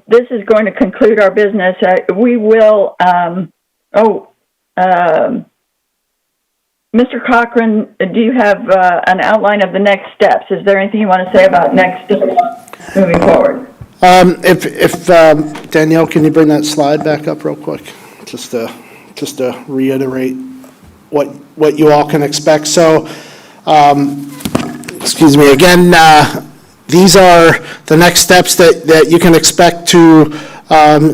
A: this is going to conclude our business. We will, Mr. Cochran, do you have an outline of the next steps? Is there anything you want to say about next steps moving forward?
E: If Danielle, can you bring that slide back up real quick? Just to reiterate what you all can expect. So, excuse me, again, these are the next steps that you can expect to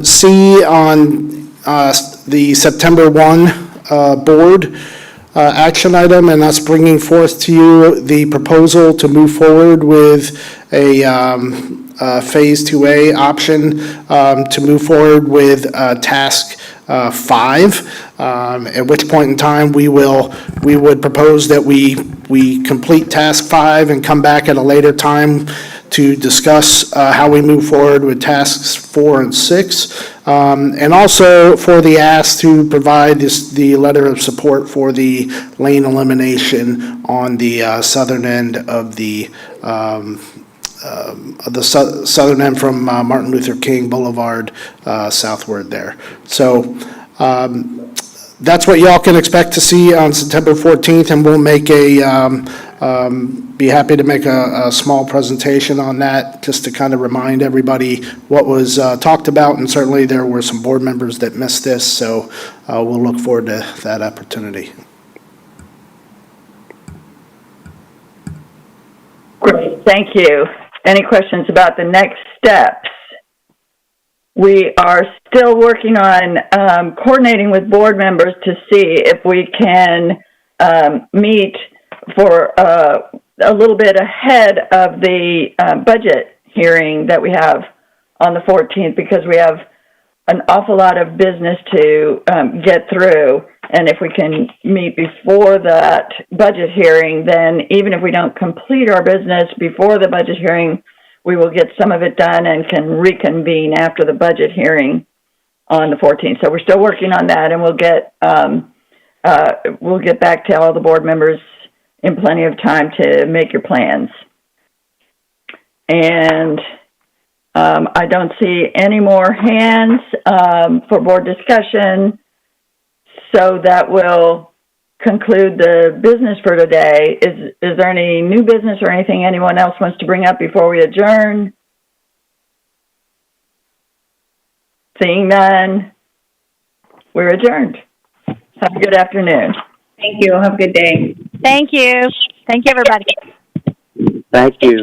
E: see on the September 1 board action item, and that's bringing forth to you the proposal to move forward with a Phase 2A option to move forward with Task 5, at which point in time we would propose that we complete Task 5 and come back at a later time to discuss how we move forward with Tasks 4 and 6, and also for the ask to provide the letter of support for the lane elimination on the southern end of the southern end from Martin Luther King Boulevard southward there. So that's what y'all can expect to see on September 14th, and we'll make be happy to make a small presentation on that just to kind of remind everybody what was talked about, and certainly there were some board members that missed this, so we'll look forward to that opportunity.
A: Great, thank you. Any questions about the next steps? We are still working on coordinating with board members to see if we can meet for a little bit ahead of the budget hearing that we have on the 14th, because we have an awful lot of business to get through. And if we can meet before that budget hearing, then even if we don't complete our business before the budget hearing, we will get some of it done and can reconvene after the budget hearing on the 14th. So we're still working on that, and we'll get back to all the board members in plenty of time to make your plans. And I don't see any more hands for board discussion, so that will conclude the business for today. Is there any new business or anything anyone else wants to bring up before we adjourn? Seeing none, we're adjourned. Have a good afternoon.
N: Thank you. Have a good day.
I: Thank you. Thank you, everybody.
G: Thank you.